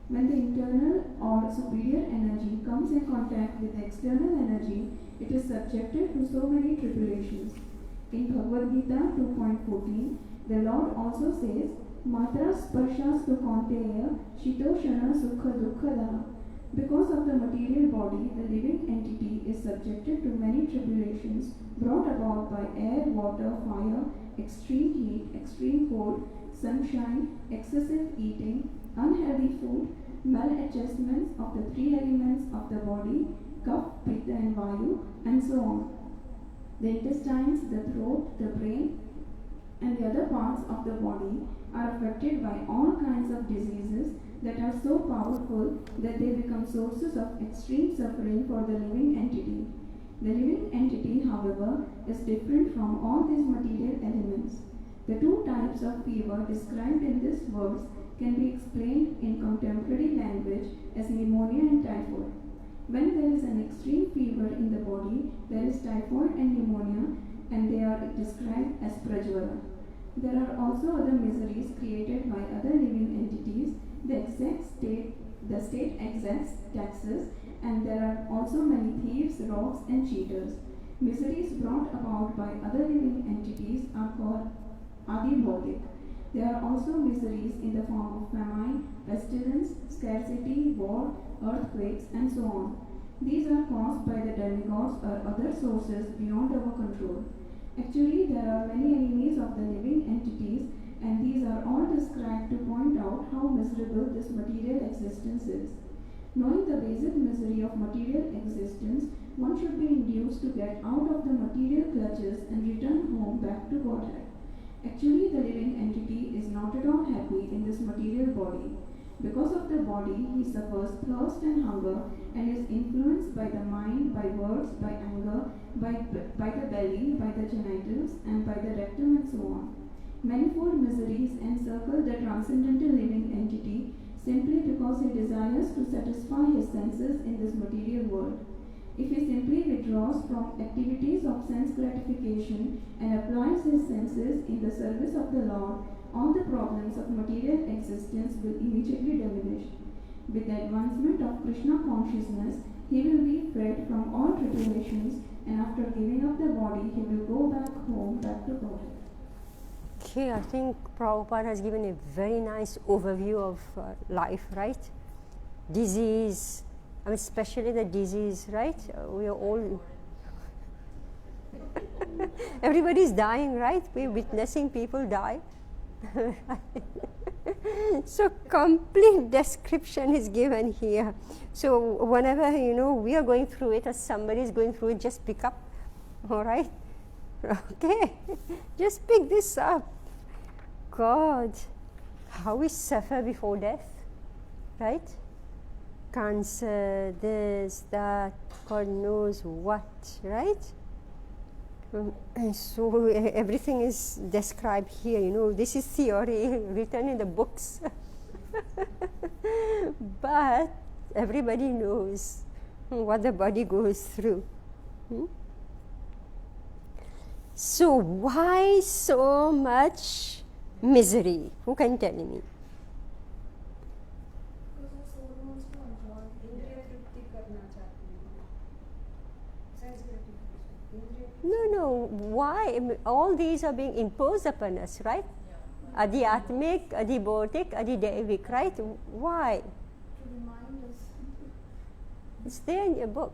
When the internal or superior energy comes in contact with the external energy, it is subjected to so many tribulations. In Bhagavad Gita 2.14, the Lord also says, Matra sparshas kaunteya shitoshana sukha dukkha. Because of the material body, the living entity is subjected to many tribulations brought about by air, water, fire, extreme heat, extreme cold, sunshine, excessive eating, unhealthy food, maladjustments of the three elements of the body, kapha, pitta and vayu, and so on. The intestines, the throat, the brain, and the other parts of the body are affected by all kinds of diseases that are so powerful that they become sources of extreme suffering for the living entity. The living entity, however, is different from all these material elements. The two types of fever described in this verse can be explained in contemporary language as pneumonia and typhoid. When there is an extreme fever in the body, there is typhoid and pneumonia, and they are described as prajvara. There are also other miseries created by other living entities. The state exacts taxes, and there are also many thieves, rogues, and cheaters. Miseries brought about by other living entities are called adibhautik. There are also miseries in the form of famine, pestilence, scarcity, war, earthquakes, and so on. These are caused by the demigods or other sources beyond our control. Actually, there are many enemies of the living entities, and these are all described to point out how miserable this material existence is. Knowing the basic misery of material existence, one should be induced to get out of the material clutches and return home back to Godhead. Actually, the living entity is not at all happy in this material body. Because of the body, he suffers thirst and hunger and is influenced by the mind, by words, by anger, by the belly, by the genitals, and by the rectum, and so on. Manifold miseries encircle the transcendental living entity simply because he desires to satisfy his senses in this material world. If he simply withdraws from activities of sense gratification and applies his senses in the service of the Lord, all the problems of material existence will immediately diminish. With the advancement of Krishna consciousness, he will be freed from all tribulations, and after giving up the body, he will go back home, back to God. Okay, I think Prabhupada has given a very nice overview of life, right? Disease, I mean, especially the disease, right? We are all, everybody's dying, right? We're witnessing people die. So complete description is given here. So whenever, we are going through it or somebody is going through it, just pick up, all right? Okay, just pick this up. God, how we suffer before death, right? Cancer, this, that, God knows what, right? And so everything is described here. This is theory written in the books. But everybody knows what the body goes through. So why so much misery? Who can tell me? No. Why? All these are being imposed upon us, right? Adhyatmic, adhibautic, adhidevik, right? Why? To remind us. It's there in your book.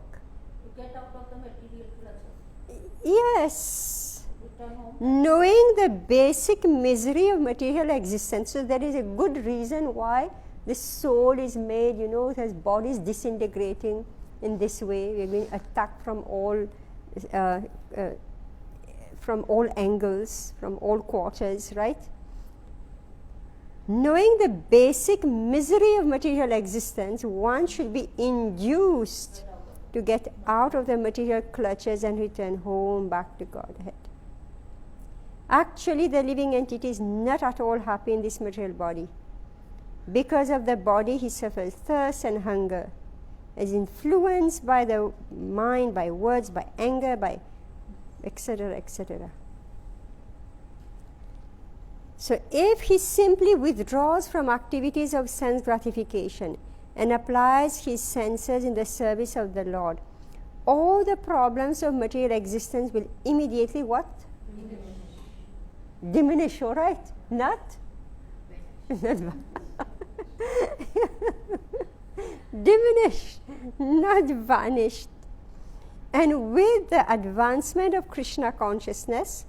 To get out of the material clutches. Yes. Return home. Knowing the basic misery of material existence. So there is a good reason why the soul is made, his body is disintegrating in this way. We're being attacked from all angles, from all quarters, right? Knowing the basic misery of material existence, one should be induced to get out of the material clutches and return home back to Godhead. Actually, the living entity is not at all happy in this material body. Because of the body, he suffers thirst and hunger, is influenced by the mind, by words, by anger, by etc., etc. So if he simply withdraws from activities of sense gratification and applies his senses in the service of the Lord, all the problems of material existence will immediately what? Diminish, all right? Not? Diminished, not vanished. And with the advancement of Krishna consciousness,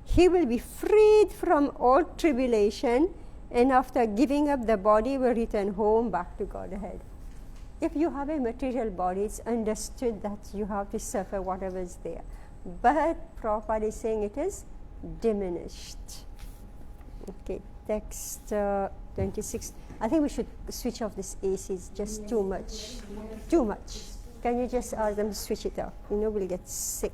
he will be freed from all tribulation, and after giving up the body will return home back to Godhead. If you have a material body, it's understood that you have to suffer whatever is there. But Prabhupada is saying it is diminished. Okay, text 26. I think we should switch off this AC. It's just too much. Too much. Can you just ask them to switch it off? We'll get sick.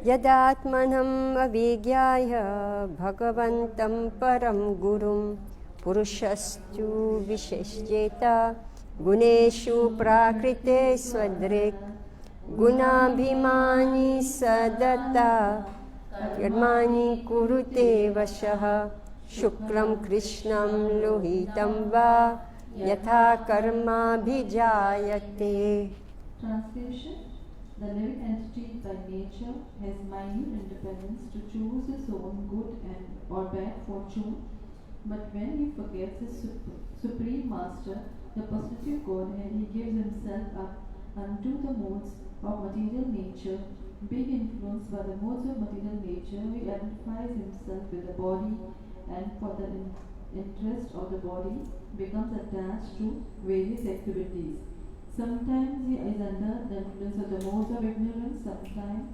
Yadatmanam avigyaya bhagavantam param gurum purushastu visheshyeta guneshu prakrite swadrik गुणाभिमानी सदता कर्माणि कुरुते वशः शुक्लं कृष्णं लोहितं वा यथा कर्माभिजायते. Translation: The living entity by nature has minute independence to choose his own good and or bad fortune, but when he forgets his supreme master, the positive Godhead, he gives himself up unto the modes of material nature. Being influenced by the modes of material nature, he identifies himself with the body and for the interest of the body becomes attached to various activities. Sometimes he is under the influence of the modes of ignorance, sometimes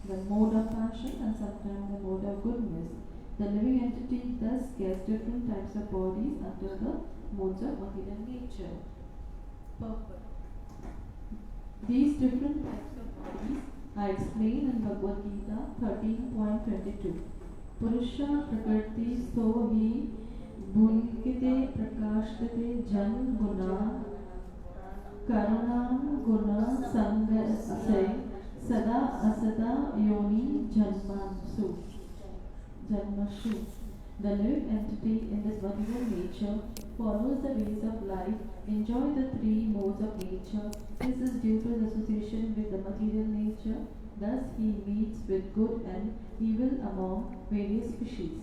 the mode of passion, and sometimes the mode of goodness. The living entity thus gets different types of bodies under the modes of material nature. Purport. These different types of bodies are explained in Bhagavad Gita 13.22. Purusha prakriti so hi bhunkite prakashkite jan guna Karanam guna sangasya sada asada yoni janmashu. The living entity in this material nature follows the ways of life, enjoy the three modes of nature. This is due to his association with the material nature. Thus he meets with good and evil among various species.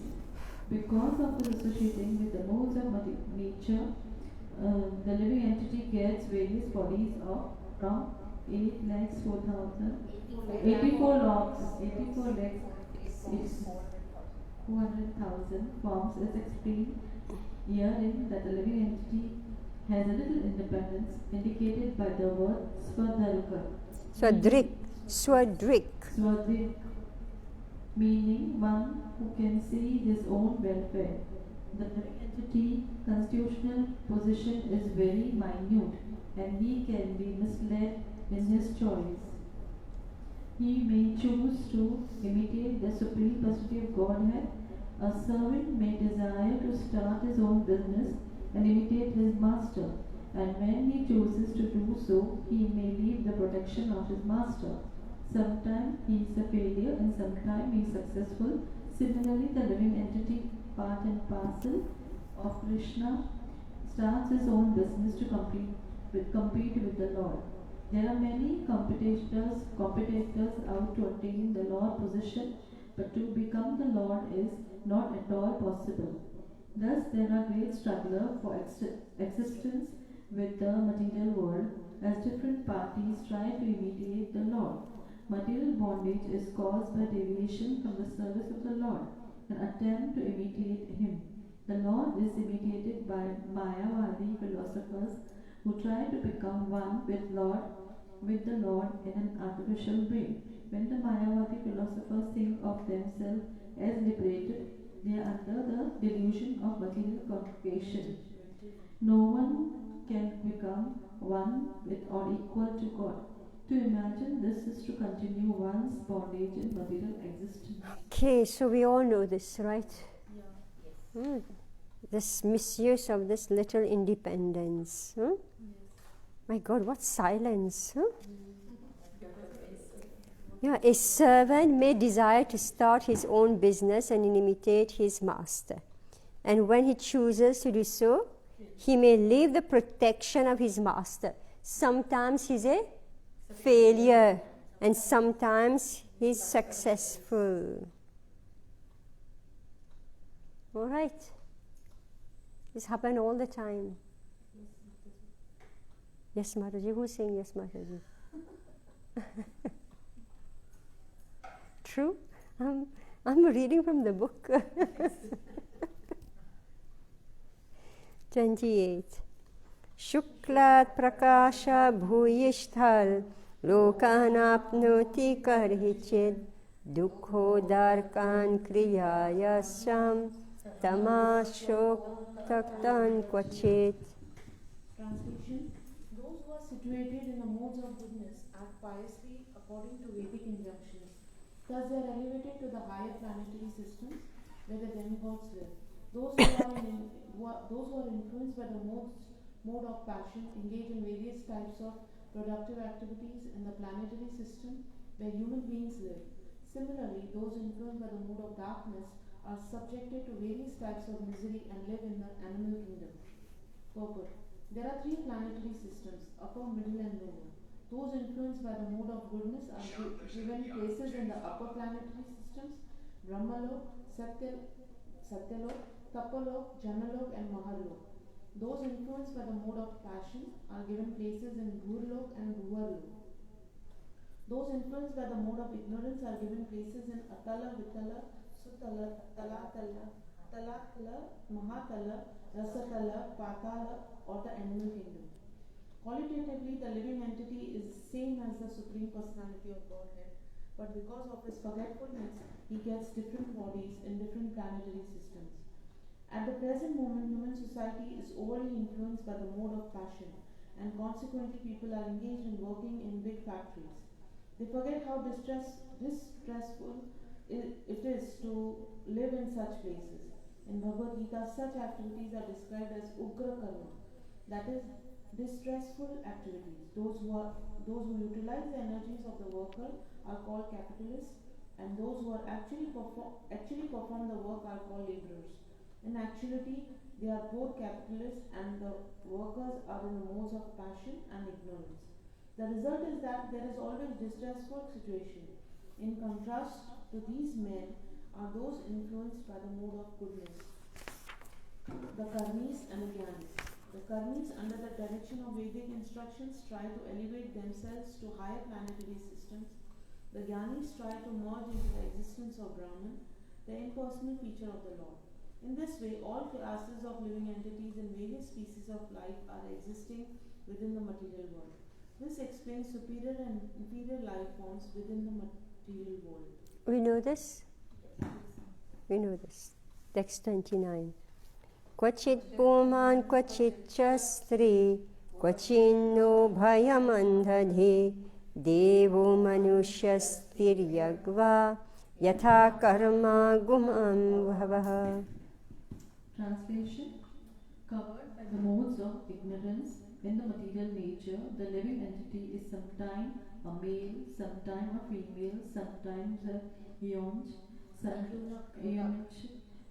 Because of his associating with the modes of nature, the living entity gets various bodies of from 8 lakhs 4,000 84 lakhs 400,000 forms is explained herein that the living entity has a little independence indicated by the word Swadrik. Meaning one who can see his own welfare. The living entity constitutional position is very minute and he can be misled in his choice. He may choose to imitate the Supreme Personality of Godhead. A servant may desire to start his own business and imitate his master, and when he chooses to do so, he may leave the protection of his master. Sometimes he is a failure and sometimes he is successful. Similarly, the living entity, part and parcel of Krishna, starts his own business to compete with the Lord. There are many competitors out to attain the Lord position, but to become the Lord is not at all possible. Thus, there are great strugglers for existence with the material world as different parties try to imitate the Lord. Material bondage is caused by deviation from the service of the Lord, an attempt to imitate Him. The Lord is imitated by Mayavadi philosophers who try to become one with the Lord in an artificial way. When the Mayavadi philosophers think of themselves as liberated, they are under the delusion of material congregation. No one can become one with or equal to God. To imagine this is to continue one's bondage in material existence. Okay, so we all know this, right? This misuse of this little independence. My God, what silence. Yeah, a servant may desire to start his own business and imitate his master. And when he chooses to do so, he may leave the protection of his master. Sometimes he's a failure and sometimes he's successful. All right. This happens all the time. Yes, Mataji. Who's saying yes, Mataji? True. I'm reading from the book. 28. Shuklat prakasha bhuyishthal lokanapnoti karhichid dukho darkan kriyayasam tamashok taktan kvachit. Translation: Those who are situated in the modes of goodness act piously according to Vedic injunctions. Thus they are elevated to the higher planetary systems where the demigods live. Those who are influenced by the mode of passion engage in various types of productive activities in the planetary system where human beings live. Similarly, those influenced by the mood of darkness are subjected to various types of misery and live in the animal kingdom. Purport. There are three planetary systems, upper, middle and lower. Those influenced by the mode of goodness are given places in the upper planetary systems, Brahmalok, Satyalok, Tapalok, Janalok and Mahalok. Those influenced by the mode of passion are given places in Bhurlok and Bhuvarlok. Those influenced by the mode of ignorance are given places in Atala, Vitala, Sutala, Talatala, Talatala, Mahatala, Rasatala, Patala or the animal kingdom. Qualitatively, the living entity is the same as the Supreme Personality of Godhead, but because of his forgetfulness, he gets different bodies in different planetary systems. At the present moment, human society is overly influenced by the mode of passion, and consequently people are engaged in working in big factories. They forget how distressful it is to live in such places. In Bhagavad Gita, such activities are described as Ugra Karma, that is, distressful activities. Those who utilize the energies of the worker are called capitalists, and those who are actually perform the work are called laborers. In actuality, they are both capitalists and the workers are in the modes of passion and ignorance. The result is that there is always distressful situation. In contrast to these men are those influenced by the mode of goodness, the karmis and the gyanis. The karmis, under the direction of Vedic instructions, try to elevate themselves to higher planetary systems. The gyanis try to merge into the existence of Brahman, the impersonal feature of the Lord. In this way, all classes of living entities in various species of life are existing within the material world. This explains superior and inferior life forms within the material world. We know this? We know this. Text 29. Kvachit puman kvachit chastri, kvachinno bhayamandhadhe, devo manushyastiryagva, yatha karma gumam bhavaha. Translation. Covered by the modes of ignorance in the material nature, the living entity is sometimes a male, sometimes a female, sometimes a yonch,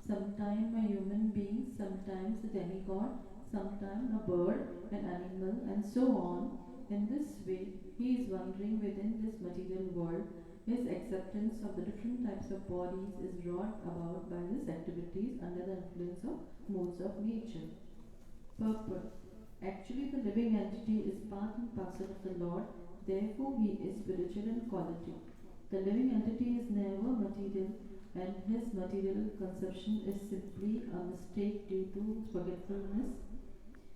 sometimes a human being, sometimes a demigod, sometimes a bird, an animal, and so on. In this way, he is wandering within this material world. His acceptance of the different types of bodies is brought about by his activities under the influence of modes of nature. Purport. Actually, the living entity is part and parcel of the Lord, therefore he is spiritual in quality. The living entity is never material, and his material conception is simply a mistake due to forgetfulness.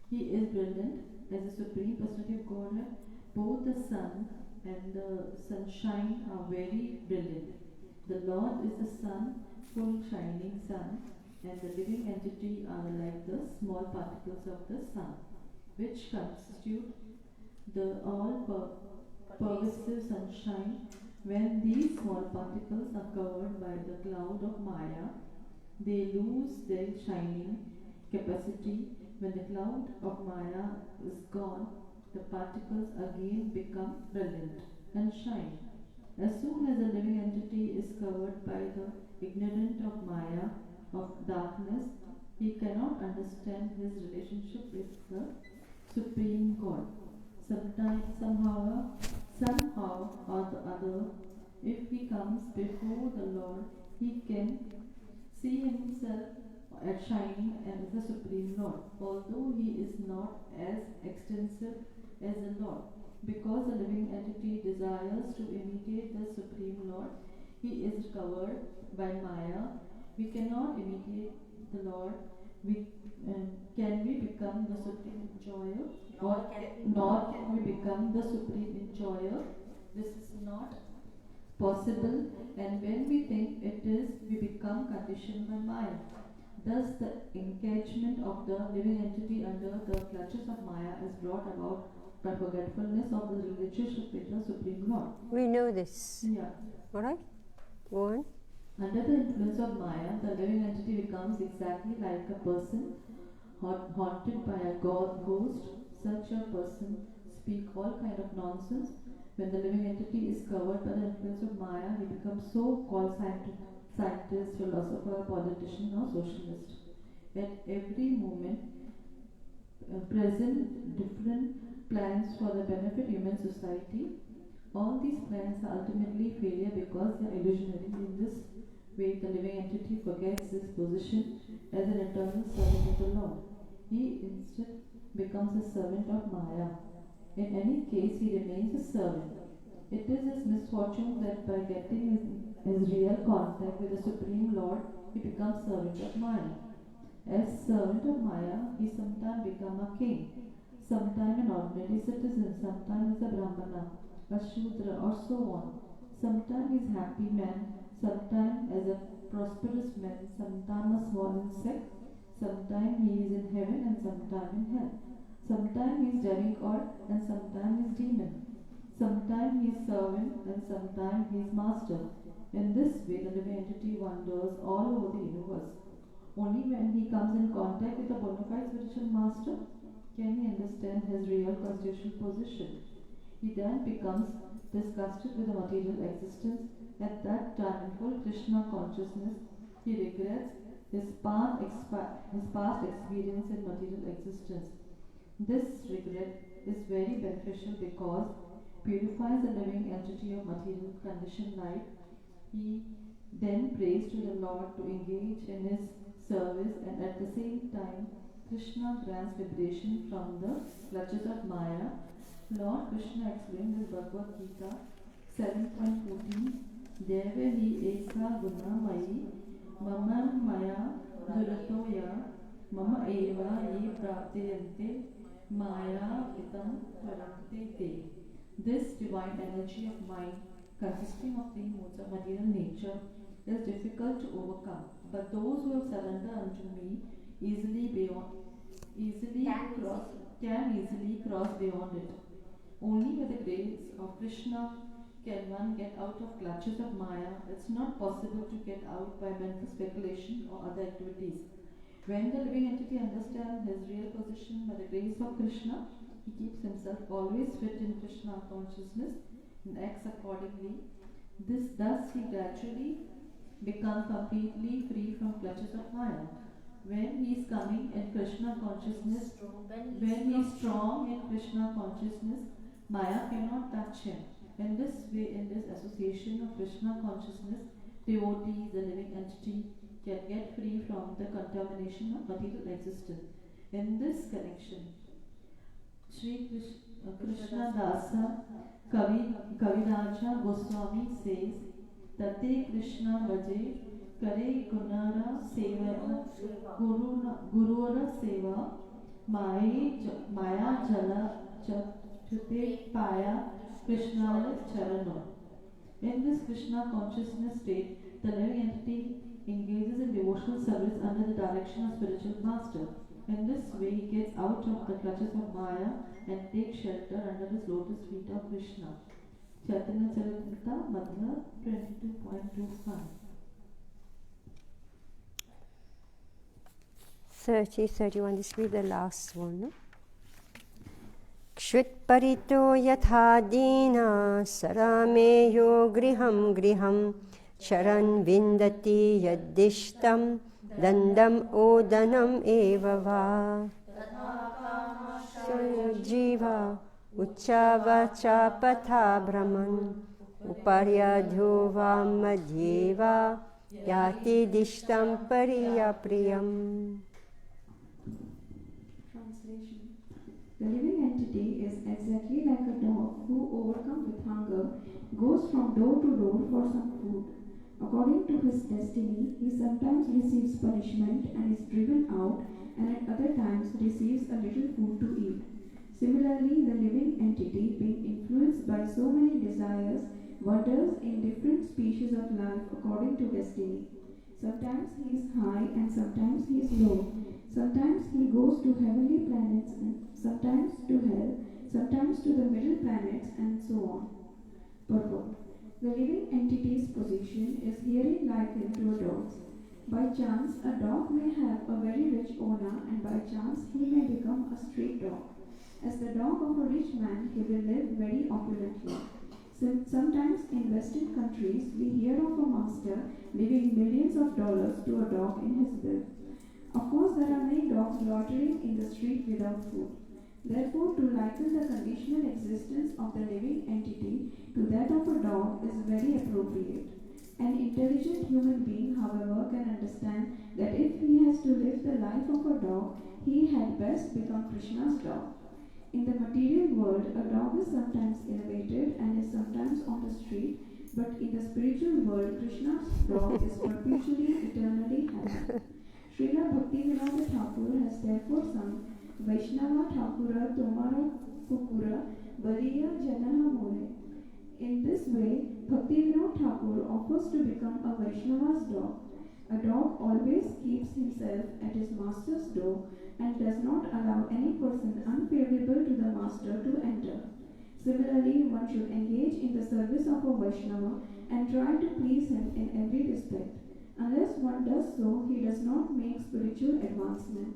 He is brilliant as the Supreme Personality of Godhead. Both the sun and the sunshine are very brilliant. The Lord is the sun, full shining sun, and the living entity are like the small particles of the sun, which constitute the all-pervasive sunshine. When these small particles are covered by the cloud of Maya, they lose their shining capacity. When the cloud of Maya is gone, the particles again become brilliant and shine. As soon as the living entity is covered by the ignorant of Maya, of darkness, he cannot understand his relationship with the Supreme God. Somehow or the other, if he comes before the Lord, he can see himself as shining as the Supreme Lord, although he is not as extensive as the Lord. Because the living entity desires to imitate the Supreme Lord, he is covered by Maya. We cannot imitate the Lord. Can we become the Supreme Enjoyer? Nor can we become the Supreme Enjoyer. This is not possible, and when we think it is, we become conditioned by Maya. Thus, the engagement of the living entity under the clutches of Maya is brought about by forgetfulness of the relationship with the Supreme Lord. We know this. Yeah. Alright? Go on. Under the influence of Maya, the living entity becomes exactly like a person haunted by a ghost. Such a person speak all kind of nonsense. When the living entity is covered by the influence of Maya, he becomes so-called scientist, philosopher, politician or socialist. At every moment, present different plans for the benefit human society. All these plans are ultimately failure because they are illusionary. In this way, the living entity forgets his position as an eternal servant of the Lord. He instead becomes a servant of Maya. In any case, he remains a servant. It is his misfortune that by getting his real contact with the Supreme Lord, he becomes servant of Maya. As servant of Maya, he sometimes becomes a king, sometimes an ordinary citizen, sometimes a Brahmana, a Shudra, or so on. Sometimes he is a happy man, sometimes as a prosperous man, sometimes a small insect, sometimes he is in heaven and sometimes in hell. Sometimes he is demigod and sometimes he is demon. Sometimes he is servant and sometimes he is master. In this way, the living entity wanders all over the universe. Only when he comes in contact with a bona fide spiritual master can he understand his real constitutional position. He then becomes disgusted with the material existence. At that time, in full Krishna consciousness, he regrets his past experience in material existence. This regret is very beneficial because purifies the living entity of material conditioned life. He then prays to the Lord to engage in his service, and at the same time Krishna grants liberation from the clutches of Maya. Lord Krishna explained in Bhagavad Gita 7.14, Deve hi eka guna mayi mama maya duratoya mama eva ye prapteyante maya itam parante te. This divine energy of mind, consisting of three modes of material nature, is difficult to overcome. But those who have surrendered unto me can easily cross beyond it. Only with the grace of Krishna can one get out of clutches of Maya. It's not possible to get out by mental speculation or other activities. When the living entity understands his real position by the grace of Krishna, he keeps himself always fit in Krishna consciousness and acts accordingly. Thus he gradually becomes completely free from clutches of Maya. When he is coming in Krishna consciousness, when he is strong in Krishna consciousness, Maya cannot touch him. In this way, in this association of Krishna consciousness, devotee, the living entity, can get free from the contamination of material existence. In this connection, Sri Krishna Dasa Kaviraja Goswami says, Tate Krishna Vaje Kare Gunara Seva Gurura Seva Maya Jala Chute Paya Krishna Charano. In this Krishna consciousness state, the living entity engages in devotional service under the direction of spiritual master. In this way, he gets out of the clutches of Maya and takes shelter under his lotus feet of Krishna. Chaitanya Charitamrita, Madhya 22.25. 30, 31, this will be the last one. No? Kshutparito yatha dina sarameyo griham griham charan vindati yaddishtam dandam odanam eva va jiva uchavacha patha brahman uparyadho va madhyeva yati dishtam pariyapriyam. Translation. The living entity is exactly like a dog who, overcome with hunger, goes from door to door for some food. According to his destiny, he sometimes receives punishment and is driven out, and at other times receives a little food to eat. Similarly, the living entity, being influenced by so many desires, wanders in different species of life according to destiny. Sometimes he is high and sometimes he is low. Sometimes he goes to heavenly planets and sometimes to hell, sometimes to the middle planets, and so on. Purport. The living entity's position is herein likened to a dog's. By chance, a dog may have a very rich owner, and by chance he may become a street dog. As the dog of a rich man, he will live very opulently. Sometimes in Western countries, we hear of a master leaving millions of dollars to a dog in his will. Of course, there are many dogs loitering in the street without food. Therefore, to liken the conditional existence of the living entity to that of a dog is very appropriate. An intelligent human being, however, can understand that if he has to live the life of a dog, he had best become Krishna's dog. In the material world, a dog is sometimes elevated and is sometimes on the street, but in the spiritual world, Krishna's dog is perpetually, eternally happy. Srila Bhaktivinoda Thakur has therefore sung Vaishnava Thakura Tomara Kukura Baliya Janaha More. In this way, Bhaktivinoda Thakur offers to become a Vaishnava's dog. A dog always keeps himself at his master's door and does not allow any person unfavorable to the master to enter. Similarly, one should engage in the service of a Vaishnava and try to please him in every respect. Unless one does so, he does not make spiritual advancement.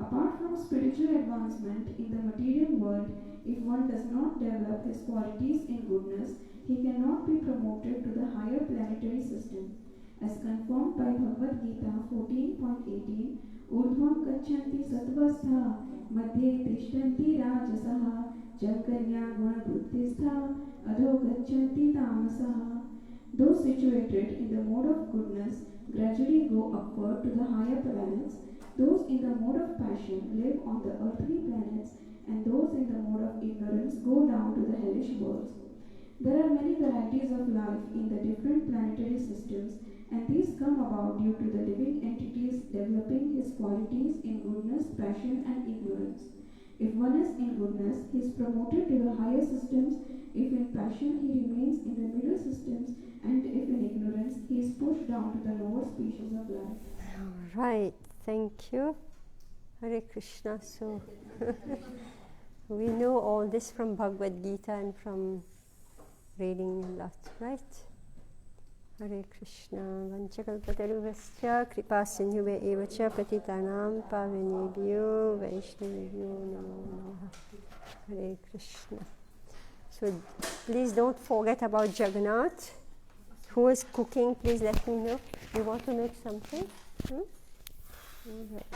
Apart from spiritual advancement in the material world, if one does not develop his qualities in goodness, he cannot be promoted to the higher planetary system. As confirmed by Bhagavad Gita 14.18, Urdhvam gachanti sattvastha, madhye tishtanti rajasaha, jankanya guna buddhistha, adho gachanti tamasaha. Those situated in the mode of goodness gradually go upward to the higher planets. Those in the mode of passion live on the earthly planets, and those in the mode of ignorance go down to the hellish worlds. There are many varieties of life in the different planetary systems, and these come about due to the living entities developing his qualities in goodness, passion, and ignorance. If one is in goodness, he is promoted to the higher systems. If in passion, he remains in the middle systems, and if in ignorance, he is pushed down to the lower species of life. All right, thank you. Hare Krishna. So, we know all this from Bhagavad Gita and from reading a lot, right? Hare Krishna. Vanchakalpatarubhascha kripasindhube evacha patitanam pavanebhyo vaishnavibhyo namo namaha. Hare Krishna. So please don't forget about Jagannath. Who is cooking, please let me know. You want to make something? All right.